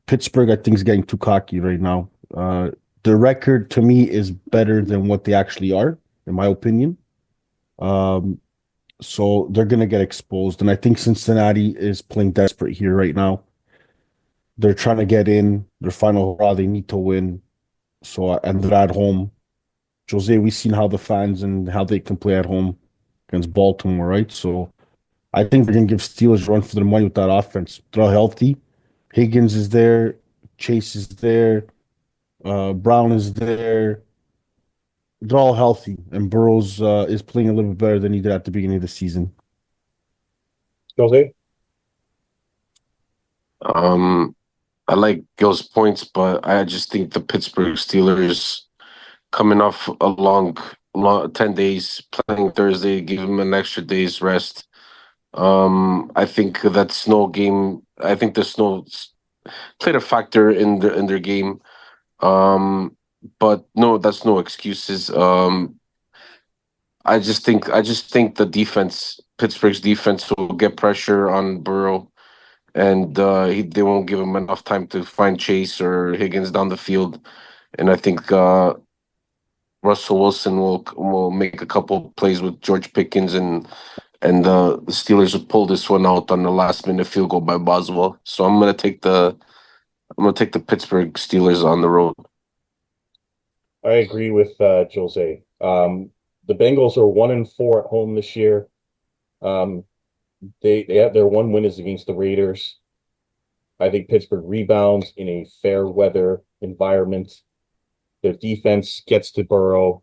Pittsburgh, I think, is getting too cocky right now. The record to me is better than what they actually are, in my opinion. Um, so they're gonna get exposed, and I think Cincinnati is playing desperate here right now. They're trying to get in their final hurrah. They need to win. So and they're at home. Jose, we've seen how the fans and how they can play at home against Baltimore, right? So I think they're gonna give Steelers a run for their money with that offense. They're all healthy. Higgins is there, Chase is there, Brown is there. They're all healthy, and Burrows is playing a little bit better than he did at the beginning of the season. Jose? I like Gil's points, but I just think the Pittsburgh Steelers coming off a long 10 days playing Thursday, give them an extra day's rest. I think that snow game. I think the snow played a factor in their game. But no, that's no excuses. I just think the defense, Pittsburgh's defense, will get pressure on Burrow, and they won't give him enough time to find Chase or Higgins down the field. And I think Russell Wilson will make a couple plays with George Pickens, and the Steelers will pull this one out on the last minute field goal by Boswell. So I'm gonna take the Pittsburgh Steelers on the road. I agree with Jose. The Bengals are 1-4 at home this year. Um, they have their one win is against the Raiders. I think Pittsburgh rebounds in a fair weather environment. Their defense gets to Burrow,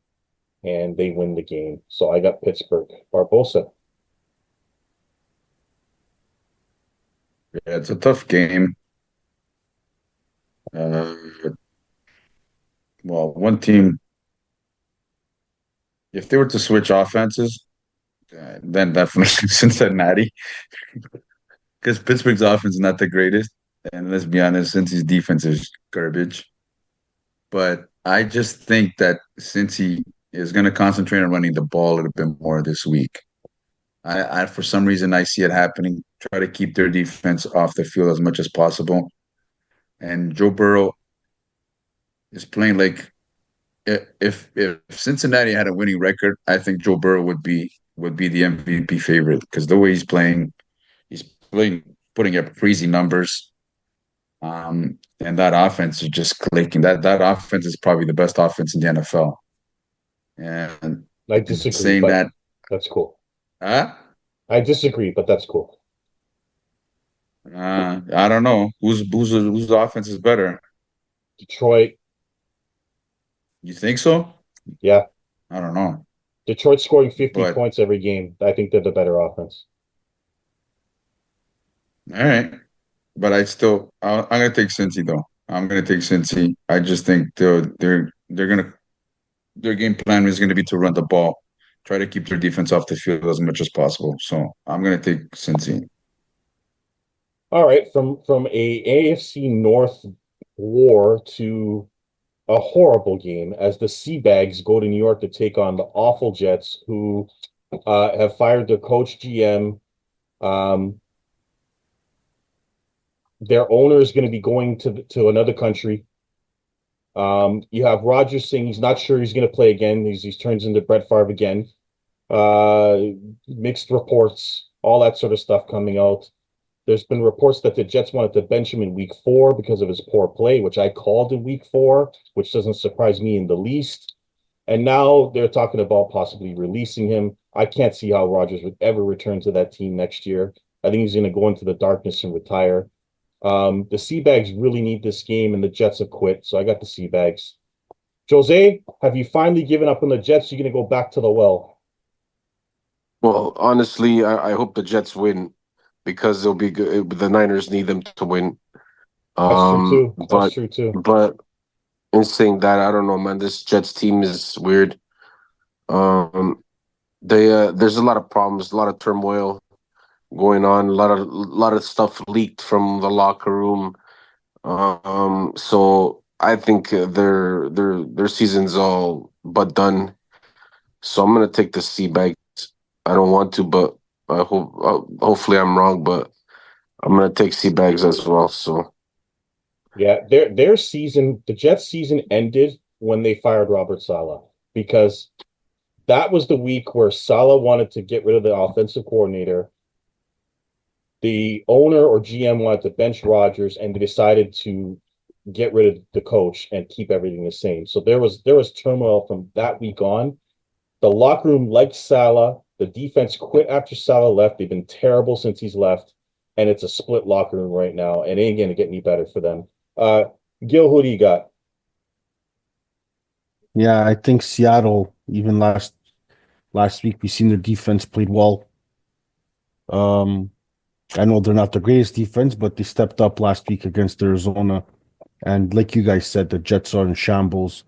and they win the game. So I got Pittsburgh. Barbosa. Yeah, it's a tough game. Uh, well, one team, if they were to switch offenses, then definitely Cincinnati, because Pittsburgh's offense is not the greatest, and let's be honest, Cincy's defense is garbage. But I just think that Cincy is going to concentrate on running the ball a little bit more this week. I for some reason I see it happening. Try to keep their defense off the field as much as possible. And Joe Burrow is playing like if Cincinnati had a winning record, I think Joe Burrow would be the MVP favorite because the way he's playing putting up crazy numbers. And that offense is just clicking. That offense is probably the best offense in the NFL. And I disagree, saying but that, that's cool. huh? I disagree, but that's cool. I don't know whose offense is better. Detroit, You think so? yeah. I don't know, Detroit scoring 50 but points every game. I think they're the better offense. all right. But I'm gonna take Cincy though. I'm gonna take Cincy. I just think they're gonna their game plan is gonna be to run the ball, try to keep their defense off the field as much as possible. So I'm gonna take Cincy. All right, from a AFC North war to a horrible game as the Seabags go to New York to take on the awful Jets, who have fired their coach GM. Um, their owner is going to be going to another country. You have Rodgers saying he's not sure he's going to play again. He's turns into Brett Favre again. Uh, Mixed reports, all that sort of stuff coming out. There's been reports that the Jets wanted to bench him in week 4 because of his poor play, which I called in week 4, which doesn't surprise me in the least. And now they're talking about possibly releasing him. I can't see how Rodgers would ever return to that team next year. I think he's going to go into the darkness and retire. The Seabags really need this game, and the Jets have quit, so I got the Seabags. Jose, have you finally given up on the Jets? You're going to go back to the well. Well, honestly, I hope the Jets win because they'll be good. The Niners need them to win. That's true too. That's But true too. but in saying that, I don't know, man. This Jets team is weird. Um, there's a lot of problems, a lot of turmoil going on, a lot of stuff leaked from the locker room. So I think their season's all but done. So I'm gonna take the Seabags. I don't want to, but I hope hopefully I'm wrong, but I'm gonna take Seabags as well. So Yeah, their season, the Jets season ended when they fired Robert Saleh because that was the week where Saleh wanted to get rid of the offensive coordinator. The owner or GM wanted to bench Rodgers, and they decided to get rid of the coach and keep everything the same. So there was turmoil from that week on. The locker room liked Saleh. The defense quit after Saleh left. They've been terrible since he's left, and it's a split locker room right now, and it ain't gonna get any better for them. Uh, Gil, who do you got? Yeah, I think Seattle, even last week, we seen their defense played well. Um, I know they're not the greatest defense, but they stepped up last week against Arizona. And like you guys said, the Jets are in shambles.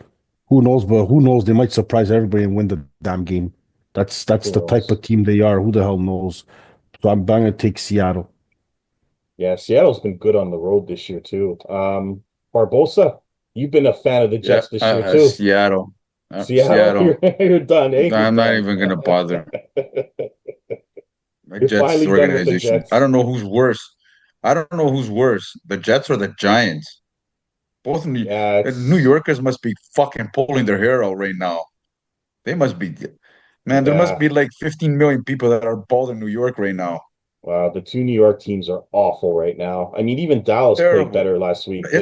Who knows? But who knows? They might surprise everybody and win the damn game. That's Who the type knows? of team they are. Who the hell knows? So I'm going to take Seattle. Yeah, Seattle's been good on the road this year too. Barbosa, you've been a fan of the Yeah, Jets this year too. Seattle. Seattle, Seattle. you're done, eh? You're I'm not done. even gonna bother. The You're Jets finally done with the organization. I Jets. don't know who's worse. I don't know who's worse, the Jets or the Giants. Both Yeah, New it's Yorkers must be fucking pulling their hair out right now. They must be, man, there must yeah. be like 15 million people that are bald in New York right now. Wow, the two New York teams are awful right now. I mean, even Dallas played Terrible. better last week. I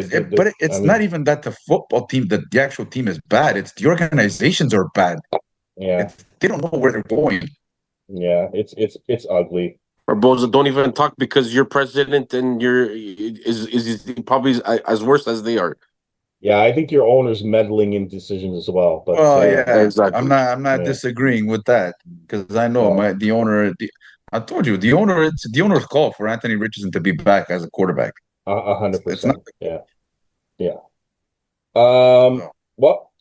It's not mean, even that the football team, the actual team is bad. It's the organizations are bad. yeah, They don't know where they're going. yeah, it's ugly. Barboza, don't even talk because you're president and is probably as worse as they are. Yeah, I think your owner's meddling in decisions as well. But Well, yeah, Exactly. I'm not yeah, disagreeing with that because I know well, the owner. I told you it's the owner's call for Anthony Richardson to be back as a quarterback. a hundred It's not percent. Yeah, yeah. Um, no. well,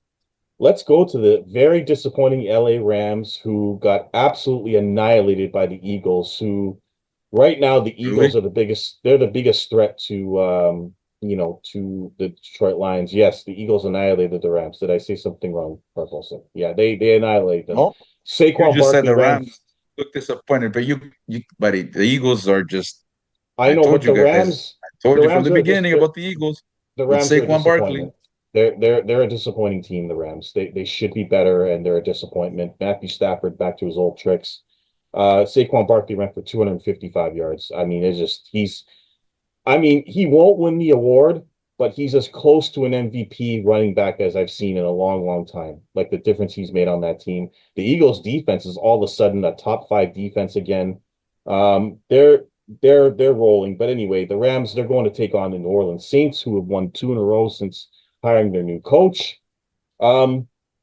let's go to the very disappointing LA Rams, who got absolutely annihilated by the Eagles, who right now the Eagles Really? are they're the biggest threat to to the Detroit Lions. Yes, the Eagles annihilated the Rams. Did I say something wrong, Barbosa? Yeah, they annihilated them. No, you Saquon just said Barkley the ran. Rams look disappointed, but buddy, the Eagles are just. I I know, told but you guys. I told The you from Rams the are just beginning about the Eagles the with Rams are a Saquon Barkley. disappointment. They're a disappointing team, the Rams. They should be better, and they're a disappointment. Matthew Stafford back to his old tricks. Saquon Barkley ran for 255 yards. I mean, he won't win the award, but he's as close to an MVP running back as I've seen in a long, long time. Like the difference he's made on that team. The Eagles defense is all of a sudden a top five defense again. They're rolling. But anyway, the Rams, they're going to take on the New Orleans Saints, who have won two in a row since hiring their new coach.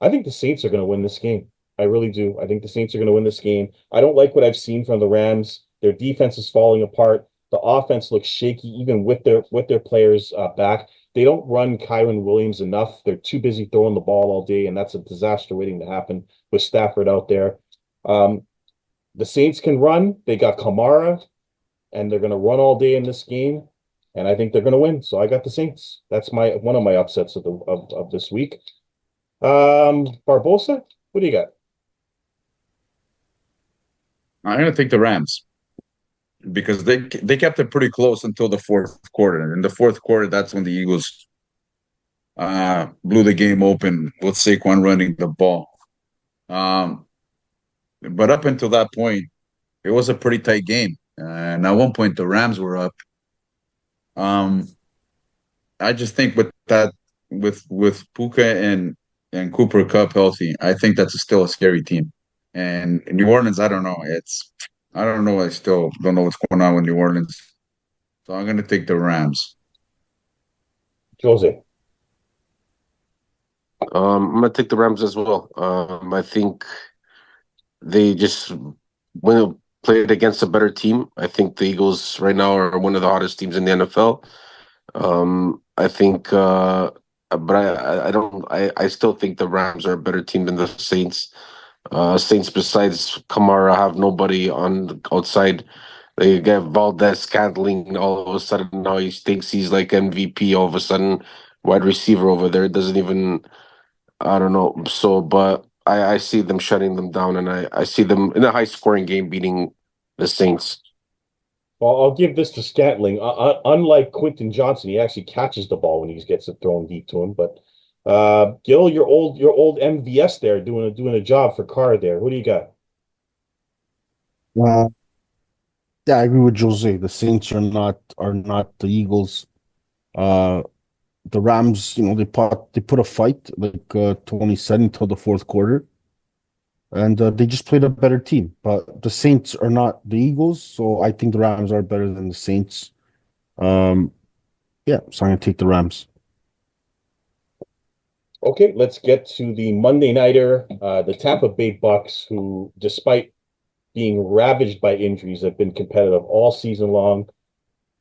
I think the Saints are going to win this game. I really do. I think the Saints are going to win this game. I don't like what I've seen from the Rams. Their defense is falling apart. The offense looks shaky, even with their players back. They don't run Kyron Williams enough. They're too busy throwing the ball all day, and that's a disaster waiting to happen with Stafford out there. Um, the Saints can run. They got Kamara, and they're going to run all day in this game, and I think they're going to win. So I got the Saints. That's my one of my upsets of this week. Barbosa, what do you got? I'm gonna take the Rams because they kept it pretty close until the fourth quarter. And in the fourth quarter, that's when the Eagles blew the game open with Saquon running the ball. Um, but up until that point, it was a pretty tight game. And at one point, the Rams were up. Um, I just think with Puka and Cooper Cup healthy, I think that's still a scary team. And in New Orleans, I don't know. I don't know. I still don't know what's going on with New Orleans. So I'm gonna take the Rams. Jose. I'm gonna take the Rams as well. I think they just when they played against a better team. I think the Eagles right now are one of the hottest teams in the NFL. I think, but I don't. I still think the Rams are a better team than the Saints. Saints, besides Kamara, have nobody on the outside. They get Valdez Scantling. All of a sudden, now he thinks he's like MVP. All of a sudden, wide receiver over there doesn't even. I don't know. So, but I see them shutting them down, and I see them in a high scoring game beating the Saints. I'll give this to Scantling. Unlike Quentin Johnson, he actually catches the ball when he gets it thrown deep to him. But Gil, your old MVS there doing a job for Carr there. Who do you got? Uh, yeah, I agree with Jose. The Saints are not the Eagles. Uh, the Rams, they put a fight, like Tony said, until the fourth quarter, and they just played a better team. But the Saints are not the Eagles, so I think the Rams are better than the Saints. Um, yeah, so I'm gonna take the Rams. Okay, let's get to the Monday nighter. The Tampa Bay Bucks, who, despite being ravaged by injuries, have been competitive all season long.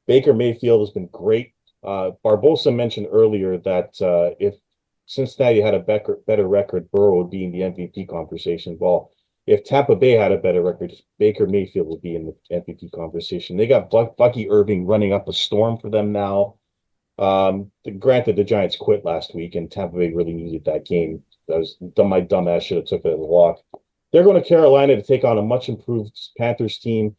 Baker Mayfield has been great. Barbosa mentioned earlier that if Cincinnati had a better record, Burrow would be in the MVP conversation. Well, if Tampa Bay had a better record, Baker Mayfield would be in the MVP conversation. They got Bucky Irving running up a storm for them now. Granted, the Giants quit last week, and Tampa Bay really needed that game. My dumbass should have took it as a walk. They're going to Carolina to take on a much improved Panthers team.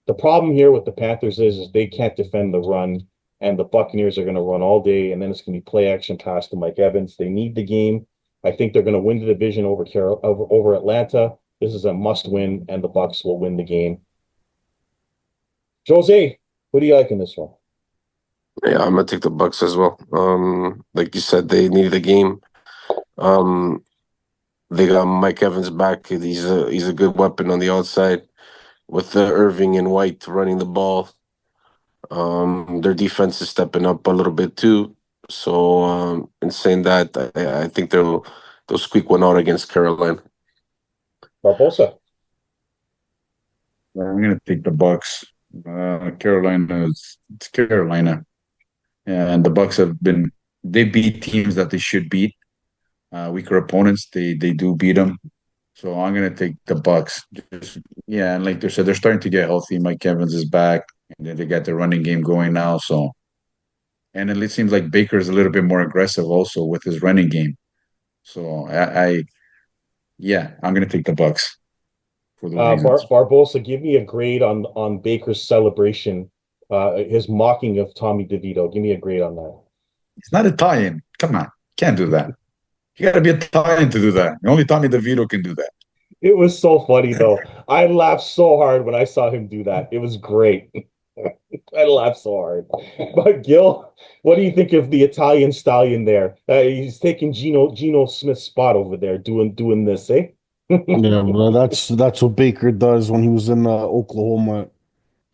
The problem here with the Panthers is they can't defend the run, and the Buccaneers are going to run all day, and then it's going to be play action pass to Mike Evans. They need the game. I think they're going to win the division over Atlanta. This is a must win, and the Bucks will win the game. Jose, who do you like in this one? Yeah, I'm gonna take the Bucks as well. Like you said, they needed a game. Um, they got Mike Evans back. He's a good weapon on the outside with Irving and White running the ball. Their defense is stepping up a little bit too. So, in saying that, I think they'll squeak one out against Carolina. Barbosa. I'm gonna take the Bucks. It's Carolina, and the Bucks they beat teams that they should beat. Weaker opponents, they do beat them. So I'm gonna take the Bucks. Yeah, and like they said, they're starting to get healthy. Mike Evans is back, and then they got the running game going now. So, and it seems like Baker's a little bit more aggressive also with his running game. So yeah, I'm gonna take the Bucks for those reasons. Barbosa, give me a grade on Baker's celebration, his mocking of Tommy DeVito. Give me a grade on that. It's not Italian. Come on, can't do that. You got to be Italian to do that. Only Tommy DeVito can do that. It was so funny though. I laughed so hard when I saw him do that. It was great. I laughed so hard. But Gil, what do you think of the Italian stallion there? He's taking Geno Smith's spot over there, doing this, eh? Yeah, well, that's what Baker does when he was in Oklahoma.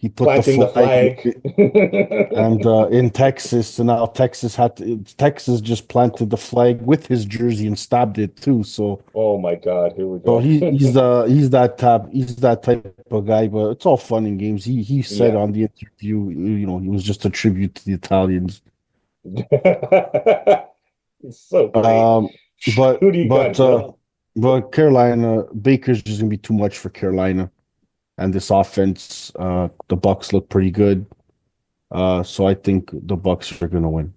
He put the Planting the flag flag. and in Texas, and now Texas just planted the flag with his jersey and stabbed it too. So, Oh my God, here we so go. he's that type of guy. But it's all fun and games. He said Yeah. on the interview, he was just a tribute to the Italians. It's so great. Um, but Who do you got, but Gil? but Carolina, Baker's just gonna be too much for Carolina, and this offense, the Bucks look pretty good. So I think the Bucks are gonna win.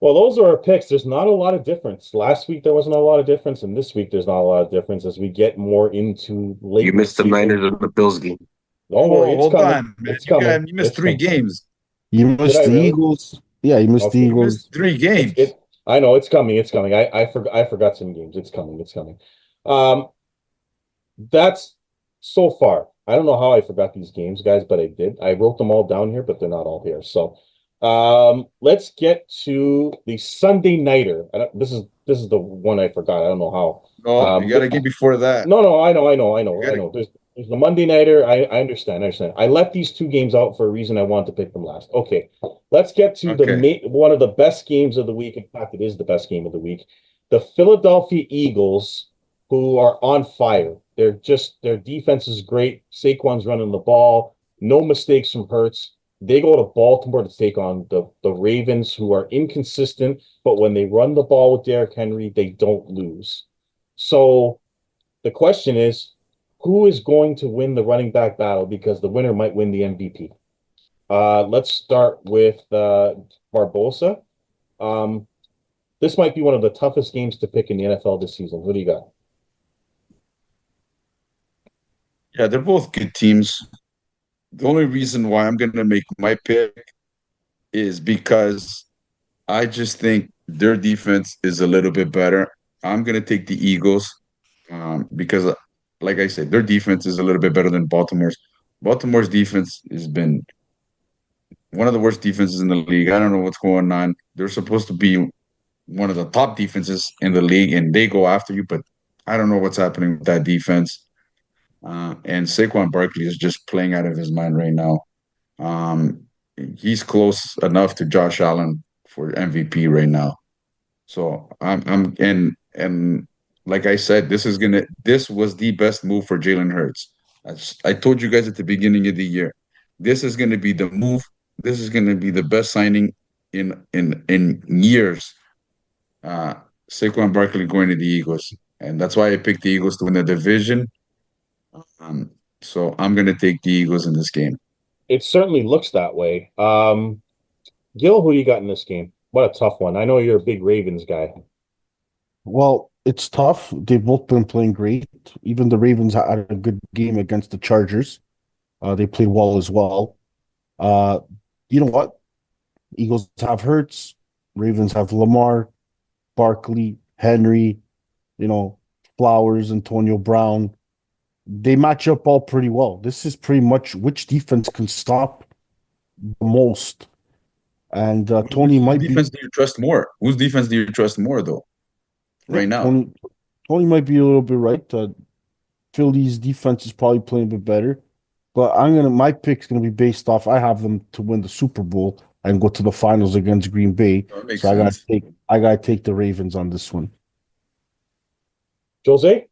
Well, those are our picks. There's not a lot of difference. Last week there wasn't a lot of difference, and this week there's not a lot of difference as we get more into late You in the missed the season. Niners and the Bills game. Don't worry, it's Hold coming. on, man. It's coming. You missed It's three coming. games. You missed I the really? Eagles. Yeah, you missed the Okay. You missed Eagles. three games. I know it's coming. It's coming. I forgot some games. It's coming. It's coming. Um, that's so far. I don't know how I forgot these games, guys, but I did. I wrote them all down here, but they're not all here. So, let's get to the Sunday nighter. This is the one I forgot. I don't know how. No, you got a game before that. No, I know. You I gotta- know. There's the Monday nighter. I understand. I left these two games out for a reason. I wanted to pick them last. Okay, let's get to one of the best games of the week. In fact, it is the best game of the week. The Philadelphia Eagles, who are on fire. Their defense is great. Saquon's running the ball. No mistakes from Hurts. They go to Baltimore to take on the Ravens, who are inconsistent, but when they run the ball with Derrick Henry, they don't lose. So the question is, who is going to win the running back battle? Because the winner might win the MVP. Let's start with Barbosa. This might be one of the toughest games to pick in the NFL this season. What do you got? Yeah, they're both good teams. The only reason why I'm gonna make my pick is because I just think their defense is a little bit better. I'm gonna take the Eagles because, like I said, their defense is a little bit better than Baltimore's. Baltimore's defense has been one of the worst defenses in the league. I don't know what's going on. They're supposed to be one of the top defenses in the league, and they go after you, but I don't know what's happening with that defense. And Saquon Barkley is just playing out of his mind right now. Um, he's close enough to Josh Allen for MVP right now. So I'm and like I said, this was the best move for Jalen Hurts. I told you guys at the beginning of the year, this is gonna be the move. This is gonna be the best signing in years. Uh, Saquon Barkley going to the Eagles, and that's why I picked the Eagles to win the division. Um, so I'm gonna take the Eagles in this game. It certainly looks that way. Gil, who you got in this game? What a tough one. I know you're a big Ravens guy. Well, it's tough. They've both been playing great. Even the Ravens had a good game against the Chargers. They played well as well. Uh, you know what? Eagles have Hurts. Ravens have Lamar, Barkley, Henry, you know, Flowers, Antonio Brown. They match up all pretty well. This is pretty much which defense can stop the most. And Tony might be defense do you trust more? Whose defense do you trust more, though? Right now, Tony might be a little bit right. Philly's defense is probably playing a bit better, but my pick's gonna be based off. I have them to win the Super Bowl and go to the finals against Green Bay. that makes So sense. I gotta take the Ravens on this one. Jose?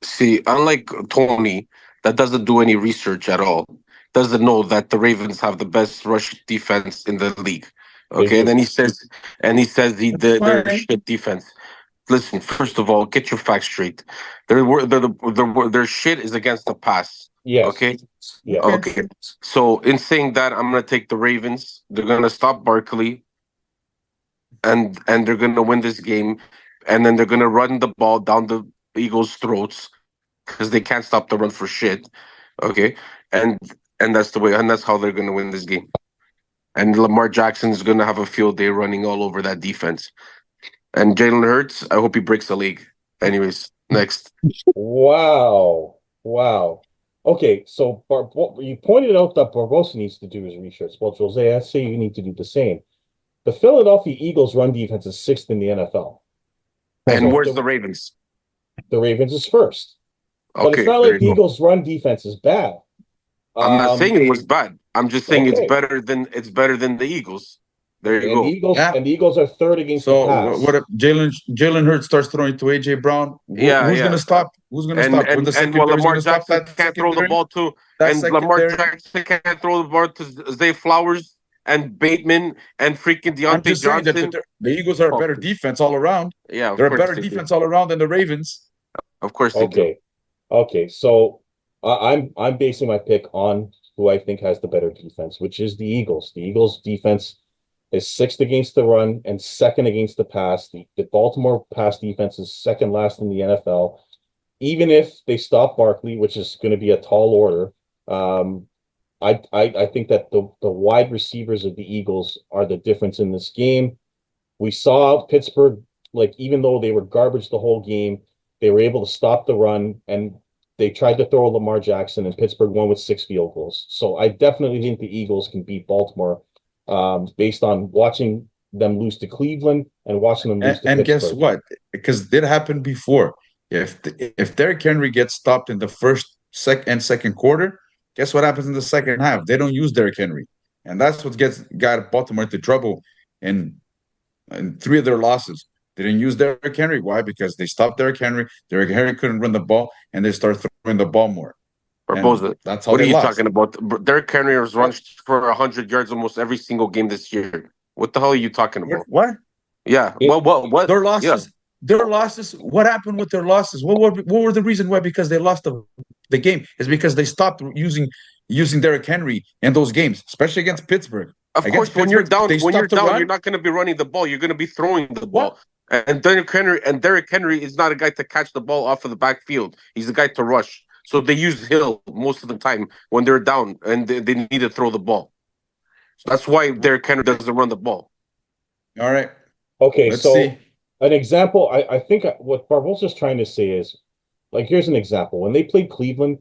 See, unlike Tony, that doesn't do any research at all, doesn't know that the Ravens have the best rush defense in the league. They Okay, do. and then he says their fine. shit defense. Listen, first of all, get your facts straight. Their shit is against the pass. Yes. Okay. Yeah. Okay. So in saying that, I'm gonna take the Ravens. They're gonna stop Barkley, and they're gonna win this game, and then they're gonna run the ball down the Eagles' throats because they can't stop the run for shit. Okay, and that's the way, and that's how they're gonna win this game. And Lamar Jackson is gonna have a field day running all over that defense. And Jalen Hurts, I hope he breaks the league. Anyways, next. Wow. Wow. Okay, so you pointed out that Barbosa needs to do his research. Well, Jose, I say you need to do the same. The Philadelphia Eagles run defense is sixth in the NFL. And So where's the Ravens? The Ravens is first. But Okay, it's not there like you the go. Eagles run defense is bad. I'm not saying it was bad. I'm just saying okay. it's better than the Eagles. There you And go. the Eagles Yeah. and the Eagles are third against the So pass. what if Jalen Hurts starts throwing to AJ Brown? Who's gonna stop? Who's gonna stop? When the secondary is Lamar gonna stop Jackson that can't throw the secondary? ball to, That and Lamar secondary. Jackson can't throw the ball to Zay Flowers and Bateman and freaking I'm Deontay just saying that Johnson. the Eagles are a better defense all around. Yeah, of They're a course better they do. defense all around than the Ravens. Of course they do. Okay. Okay, so I'm basing my pick on who I think has the better defense, which is the Eagles. The Eagles defense is sixth against the run and second against the pass. The Baltimore pass defense is second last in the NFL. Even if they stop Barkley, which is going to be a tall order, I think that the wide receivers of the Eagles are the difference in this game. We saw Pittsburgh, like, even though they were garbage the whole game, they were able to stop the run, and they tried to throw Lamar Jackson, and Pittsburgh won with 6 field goals. So I definitely think the Eagles can beat Baltimore, based on watching them lose to Cleveland and watching them lose to And guess Pittsburgh. what? Because it happened before. If Derrick Henry gets stopped in the second quarter, guess what happens in the second half? They don't use Derrick Henry, and that's what got Baltimore into trouble in 3 of their losses. They didn't use Derrick Henry. Why? Because they stopped Derrick Henry. Derrick Henry couldn't run the ball, and they started throwing the ball more. Barbosa, That's how what are they you lost. talking about? Derrick Henry has run for 100 yards almost every single game this year. What the hell are you talking about? What? Yeah. What? Their losses. Yeah. Their losses. What happened with their losses? What were the reason why? Because they lost the game. It's because they stopped using Derrick Henry in those games, especially against Pittsburgh. Of Against course, when you're Pittsburgh, down, they stopped the run. you're not going to be running the ball. You're going to be throwing the ball. What? And Derrick Henry is not a guy to catch the ball off of the backfield. He's a guy to rush. So they use Hill most of the time when they're down and they need to throw the ball. So that's why Derrick Henry doesn't run the ball. All right. Okay, Let's so see. an example, I think what Barbosa's trying to say is, like, here's an example. When they played Cleveland,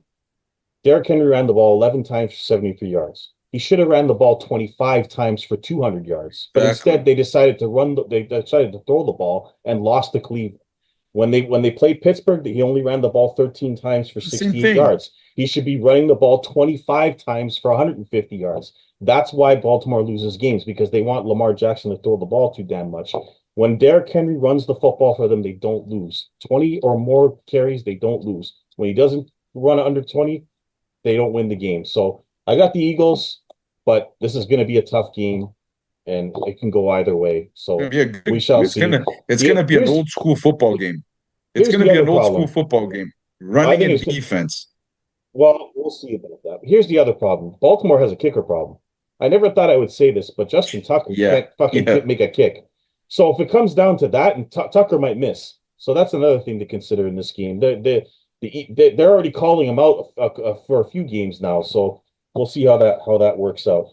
Derrick Henry ran the ball 11 times for 73 yards. He should have ran the ball 25 times for 200 yards. But Exactly. instead, they decided to throw the ball and lost to Cleveland. When they played Pittsburgh, he only ran the ball 13 times for Same 68 thing. yards. He should be running the ball 25 times for 150 yards. That's why Baltimore loses games, because they want Lamar Jackson to throw the ball too damn much. When Derrick Henry runs the football for them, they don't lose. 20 or more carries, they don't lose. When he doesn't run under 20, they don't win the game. So I got the Eagles, but this is going to be a tough game, and it can go either way. So It's gonna be a good, we shall it's see. gonna be an Here's- old school football game. It's here's gonna the be an other old problem. school football game. I Running think and it's- defense. Well, we'll see about that. Here's the other problem. Baltimore has a kicker problem. I never thought I would say this, but Justin Tucker can't fucking make a kick. So if it comes down to that, and Tucker might miss. So that's another thing to consider in this game. They're already calling him out for a few games now. So we'll see how that works out.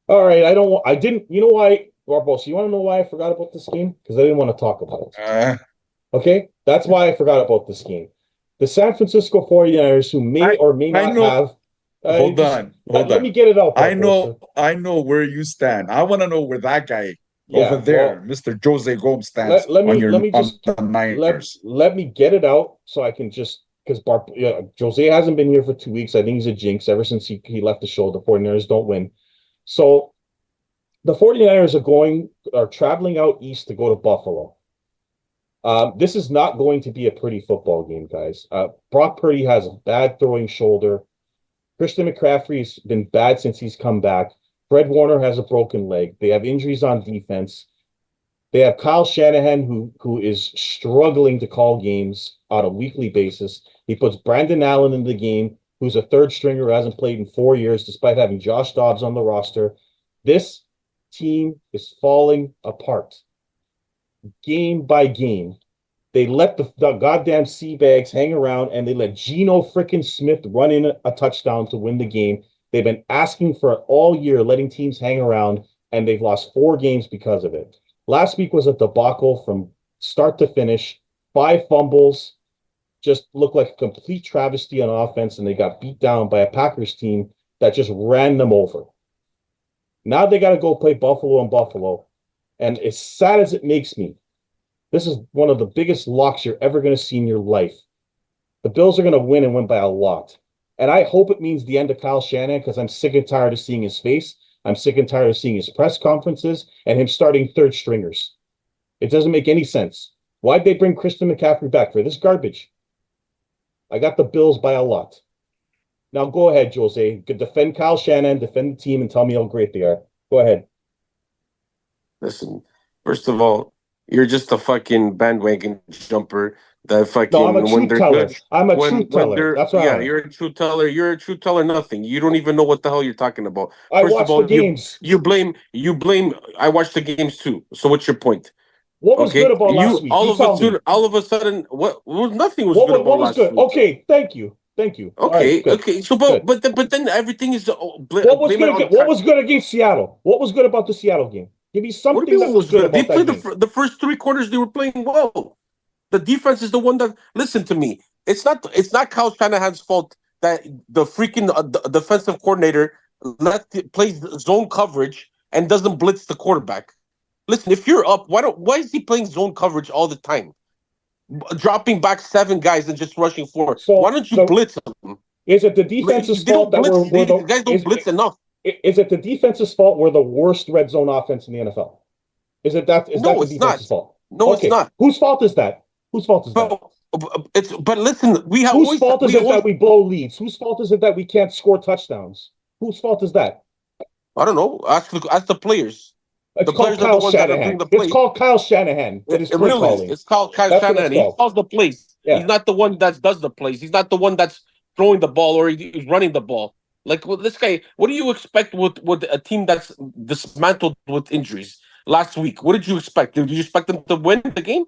All right, I didn't. You know why, Barbosa? You want to know why I forgot about this game? Because I didn't want to talk about it. Okay, that's why I forgot about this game. The San Francisco 49ers, who may or may not have. Hold on. Let me get it out. Barbosa. I know where you stand. I want to know where that guy over there, Mr. Jose Gomes, stands let me just on the Niners. Let me get it out so I can just, because Jose hasn't been here for 2 weeks. I think he's a jinx ever since he left the show. The 49ers don't win. So the 49ers are traveling out east to go to Buffalo. This is not going to be a pretty football game, guys. Brock Purdy has a bad throwing shoulder. Christian McCaffrey's been bad since he's come back. Fred Warner has a broken leg. They have injuries on defense. They have Kyle Shanahan, who is struggling to call games on a weekly basis. He puts Brandon Allen in the game, who's a third stringer who hasn't played in 4 years, despite having Josh Dobbs on the roster. This team is falling apart. Game by game. They let the goddamn Seabags hang around, and they let Geno frickin' Smith run in a touchdown to win the game. They've been asking for it all year, letting teams hang around, and they've lost 4 games because of it. Last week was a debacle from start to finish. 5 fumbles, just looked like a complete travesty on offense, and they got beat down by a Packers team that just ran them over. Now they got to go play Buffalo in Buffalo, and as sad as it makes me, this is one of the biggest locks you're ever going to see in your life. The Bills are going to win and win by a lot. And I hope it means the end of Kyle Shanahan, because I'm sick and tired of seeing his face. I'm sick and tired of seeing his press conferences and him starting third stringers. It doesn't make any sense. Why'd they bring Christian McCaffrey back for this garbage? I got the Bills by a lot. Now go ahead, Jose. Defend Kyle Shanahan, defend the team, and tell me how great they are. Go ahead. Listen, first of all, you're just a fucking bandwagon jumper. That fucking No, I'm a truth teller. good. I'm a truth teller. That's what I am. You're a truth teller. You're a truth teller. Nothing. You don't even know what the hell you're talking about. I First watched of all, the games. You blame. I watched the games too. So what's your point? What was good about last week? All of a sudden, nothing was good about what was last good? week. Okay, thank you. Okay, right, okay. So, but then everything is. What was good against Seattle? What was good about the Seattle game? Give me something that was good about that game. They played the first 3 quarters. They were playing well. The defense is the one that. Listen to me. It's not Kyle Shanahan's fault that the freaking defensive coordinator plays zone coverage and doesn't blitz the quarterback. Listen, if you're up, why is he playing zone coverage all the time? Dropping back 7 guys and just rushing 4. Why don't you blitz them? Is it the defense's fault that the guys don't blitz enough? Is it the defense's fault we're the worst red zone offense in the NFL? Is that the defense's fault? No, it's not. Whose fault is that? But listen, whose fault is it that we blow leads? Whose fault is it that we can't score touchdowns? Whose fault is that? I don't know. Ask the players. It's called Kyle Shanahan. It's called Kyle Shanahan. It's called Kyle Shanahan. He calls the plays. Yeah. He's not the one that does the plays. He's not the one that's throwing the ball or he's running the ball. Like this guy, what do you expect with a team that's dismantled with injuries last week? What did you expect? Did you expect them to win the game?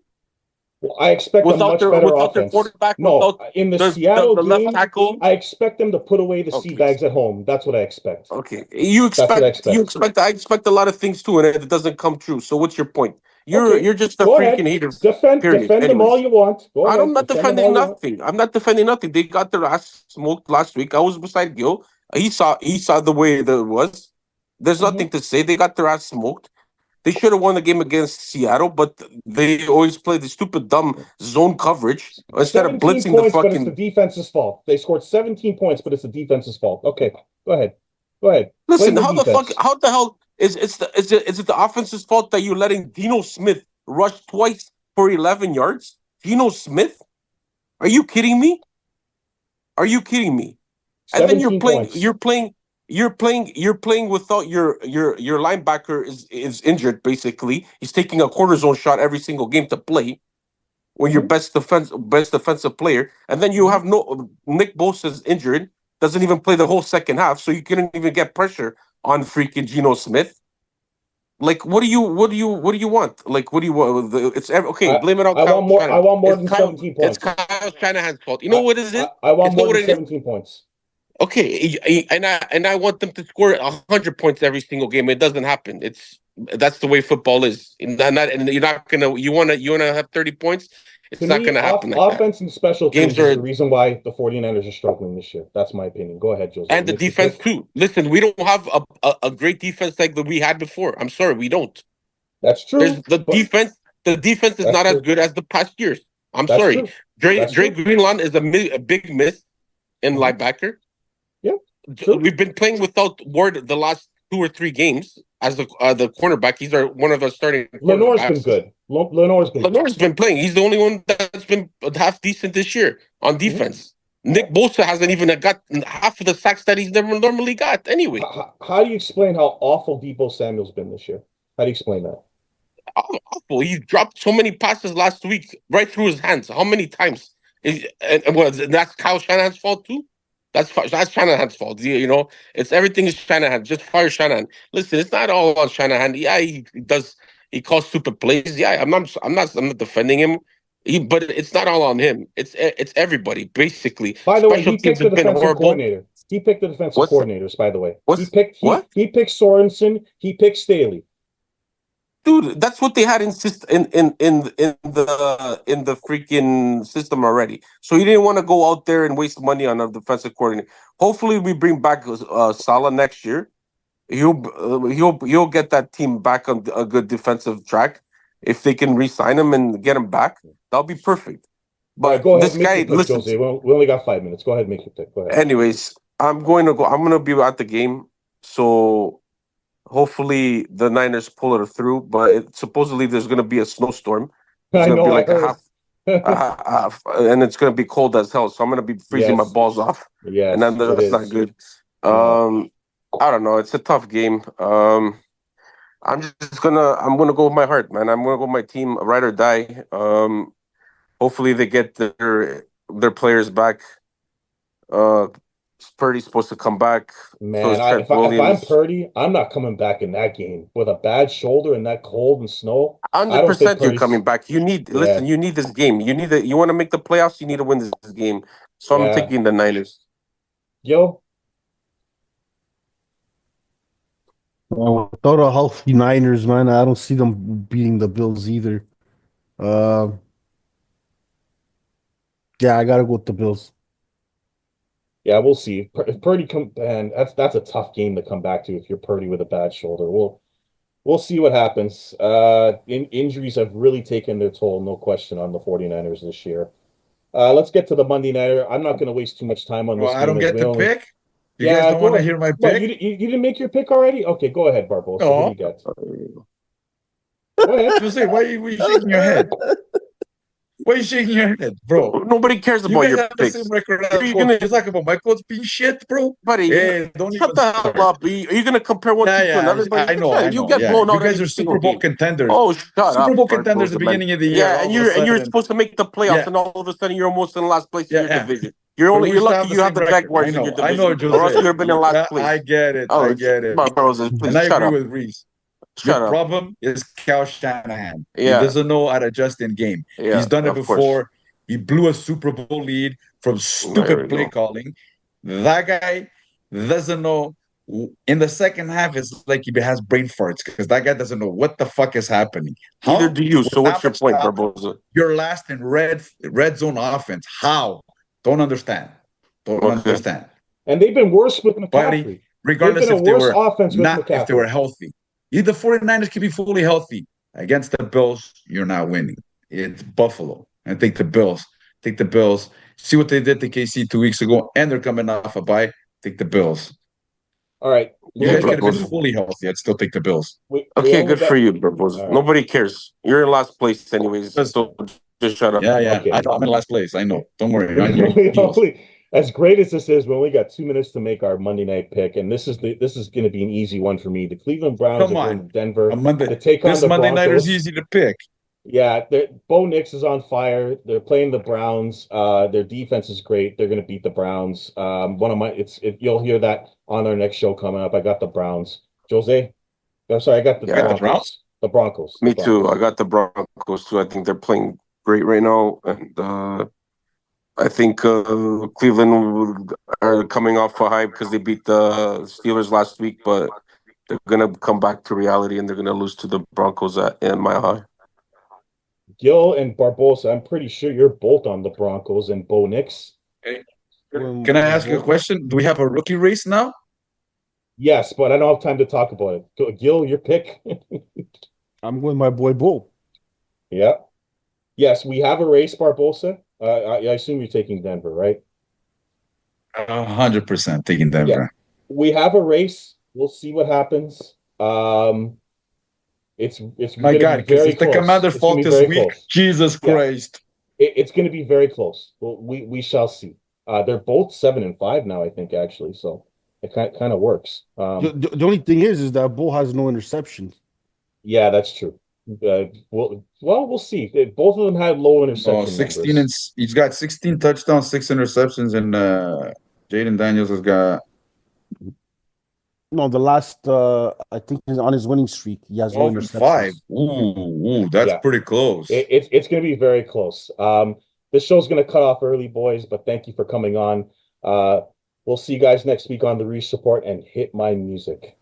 I expect a much better without their offense. quarterback, No, without in the Seattle the game, left tackle. I expect them to put away the sea bags at home. That's what I expect. Okay, I expect a lot of things too, and it doesn't come true. So what's your point? You're just a Go freaking ahead. hater. Defend Period. them all Anyways. you want. Go ahead. I'm not Defend them all defending you want. nothing. I'm not defending nothing. They got their ass smoked last week. I was beside Gil. He saw the way that it was. There's nothing to say. They got their ass smoked. They should have won the game against Seattle, but they always play the stupid, dumb zone coverage instead of 17 blitzing points, the but it's the fucking. defense's fault. They scored 17 points, but it's the defense's fault. Okay, go ahead. Listen, Blame the how the defense. fuck? How the hell is it the offense's fault that you're letting Dino Smith rush twice for 11 yards? Dino Smith? Are you kidding me? Are you kidding me? And then 17 points. you're playing without your linebacker is injured basically. He's taking a cortisone shot every single game to play. When your best defensive player, and then you have Nick Bosa's injured, doesn't even play the whole second half, so you couldn't even get pressure on freaking Geno Smith. Like, what do you want? Like, what do you want? It's okay. Blame it on Kyle Shanahan. I want more than 17 points. It's Kyle Shanahan's fault. You know what is it? I want more than 17 points. Okay, and I want them to score 100 points every single game. It doesn't happen. That's the way football is. And you're not gonna. You wanna have 30 points. It's not gonna happen. Offense and special teams is the reason why the 49ers are struggling this year. That's my opinion. Go ahead, Jose. And the defense too. Listen, we don't have a great defense like that we had before. I'm sorry, we don't. That's true. The defense is not as good as the past years. I'm sorry. Dre Greenlaw is a big miss in linebacker. Yeah, we've been playing without Ward the last 2 or 3 games as the cornerback. He's one of the starting. Lenore's been good. Lenore's been playing. He's the only one that's been half decent this year on defense. Nick Bosa hasn't even got half of the sacks that he's never normally got. Anyway, how do you explain how awful Deebo Samuel's been this year? How do you explain that? Awful. He dropped so many passes last week right through his hands. How many times? And that's Kyle Shanahan's fault too. That's Shanahan's fault. You know, everything is Shanahan. Just fire Shanahan. Listen, it's not all on Shanahan. Yeah, he does. He calls stupid plays. Yeah, I'm not defending him. But it's not all on him. It's everybody basically. By the way, he picked the defensive coordinator. He picked the defensive coordinators. By the way, he picked Sorensen. He picked Staley. Dude, that's what they had in the freaking system already. So he didn't want to go out there and waste money on a defensive coordinator. Hopefully, we bring back Saleh next year. He'll get that team back on a good defensive track. If they can re-sign him and get him back, that'll be perfect. But go ahead, this guy, listen. Jose, we only got 5 minutes. Go ahead, make your pick. Go ahead. Anyways, I'm going to be at the game, so. Hopefully the Niners pull it through, but supposedly there's going to be a snowstorm. It's going to be like and it's going to be cold as hell. So I'm going to be freezing my balls off. Yeah, and that's not good. I don't know. It's a tough game. I'm gonna go with my heart, man. I'm gonna go with my team, ride or die. Hopefully they get their players back. Purdy's supposed to come back. Man, if I'm Purdy, I'm not coming back in that game with a bad shoulder and that cold and snow. 100% you're coming back. You need you need this game. You want to make the playoffs, you need to win this game. So I'm taking the Niners. Yo. Without a healthy Niners, man, I don't see them beating the Bills either. Yeah, I gotta go with the Bills. Yeah, we'll see. If Purdy and that's a tough game to come back to if you're Purdy with a bad shoulder. We'll see what happens. Injuries have really taken their toll, no question, on the 49ers this year. Let's get to the Monday nighter. I'm not going to waste too much time on this. I don't get to pick. You guys don't want to hear my pick? You didn't make your pick already? Okay, go ahead, Barbosa. Oh. What do you got? Go ahead. Jose, why are you shaking your head? Why are you shaking your head, bro? Nobody cares about your picks. You talk about my coach being shit, bro. Buddy, shut the hell up. Are you going to compare one team to another? I know. You get blown out. You guys are Super Bowl contenders. Oh, shut up. Super Bowl contenders at the beginning of the year. Yeah, and you're supposed to make the playoffs, and all of a sudden you're almost in last place in your division. You're lucky you have the Jaguars in your division. I know, Jose. Or else you'd have been in last place. I get it. I get it. Please and I shut agree up. with Reese. Shut Your up. problem is Kyle Shanahan. He Yeah. doesn't know how to adjust in game. Yeah, He's done it of before. course. He blew a Super Bowl lead from There we stupid play go. calling. That guy doesn't know. In the second half, it's like he has brain farts because that guy doesn't know what the fuck is happening. Neither How? do you. With So what's that your much point, talent, Barbosa? you're last in red zone offense. How? Don't understand. Don't Okay. understand. And they've been worse with Buddy, McCaffrey. They've regardless been a if they worse were offense with not, if they were McCaffrey. healthy. The 49ers can be fully healthy. Against the Bills, you're not winning. It's Buffalo. I think the Bills. Take the Bills. See what they did to KC 2 weeks ago, and they're coming off a bye. Take the Bills. All right. You Okay, guys could have been Barbosa. fully healthy. I'd still take the Bills. We Okay, only good got, for you, Barbosa. all right. Nobody cares. You're in last place anyways, so just shut up. Yeah. Okay. I'm in last place. I know. Don't worry. We On your heels. only, as great as this is, we only got 2 minutes to make our Monday night pick, and this is going to be an easy one for me. The Cleveland Browns Come are on. going to Denver A Monday. to take on This the Monday night Broncos. is easy to pick. Yeah, Bo Nix is on fire. They're playing the Browns. Their defense is great. They're going to beat the Browns. One of my, you'll hear that on our next show coming up. I got the Browns. Jose, I'm sorry, I got the Yeah. Broncos. The Browns? The Broncos. Me The too. Broncos. I got the Broncos too. I think they're playing great right now, and I think Cleveland are coming off a hype because they beat the Steelers last week, but they're gonna come back to reality and they're gonna lose to the Broncos in Mile High. Gil and Barbosa, I'm pretty sure you're both on the Broncos and Bo Nix. Can I ask you a question? Do we have a rookie race now? Yes, but I don't have time to talk about it. Gil, your pick. I'm going my boy Bull. Yeah. Yes, we have a race, Barbosa. I assume you're taking Denver, right? 100% taking Denver. We have a race. We'll see what happens. It's My gonna God, be because very it's the close. Commander It's gonna fault be this very week. close. Jesus Yeah. Christ. It's going to be very close. We shall see. They're both 7-5 now, I think, actually. So it kind of works. The only thing is that Bull has no interceptions. Yeah, that's true. We'll see. Both of them had low interception 16 numbers. and he's got 16 touchdowns, 6 interceptions, and Jaden Daniels has got No, the last I think he's on his winning streak. He has no 12 and 5. interceptions. Ooh, that's Yeah. pretty close. It's going to be very close. This show's going to cut off early, boys, but thank you for coming on. We'll see you guys next week on the Reach Support, and hit my music.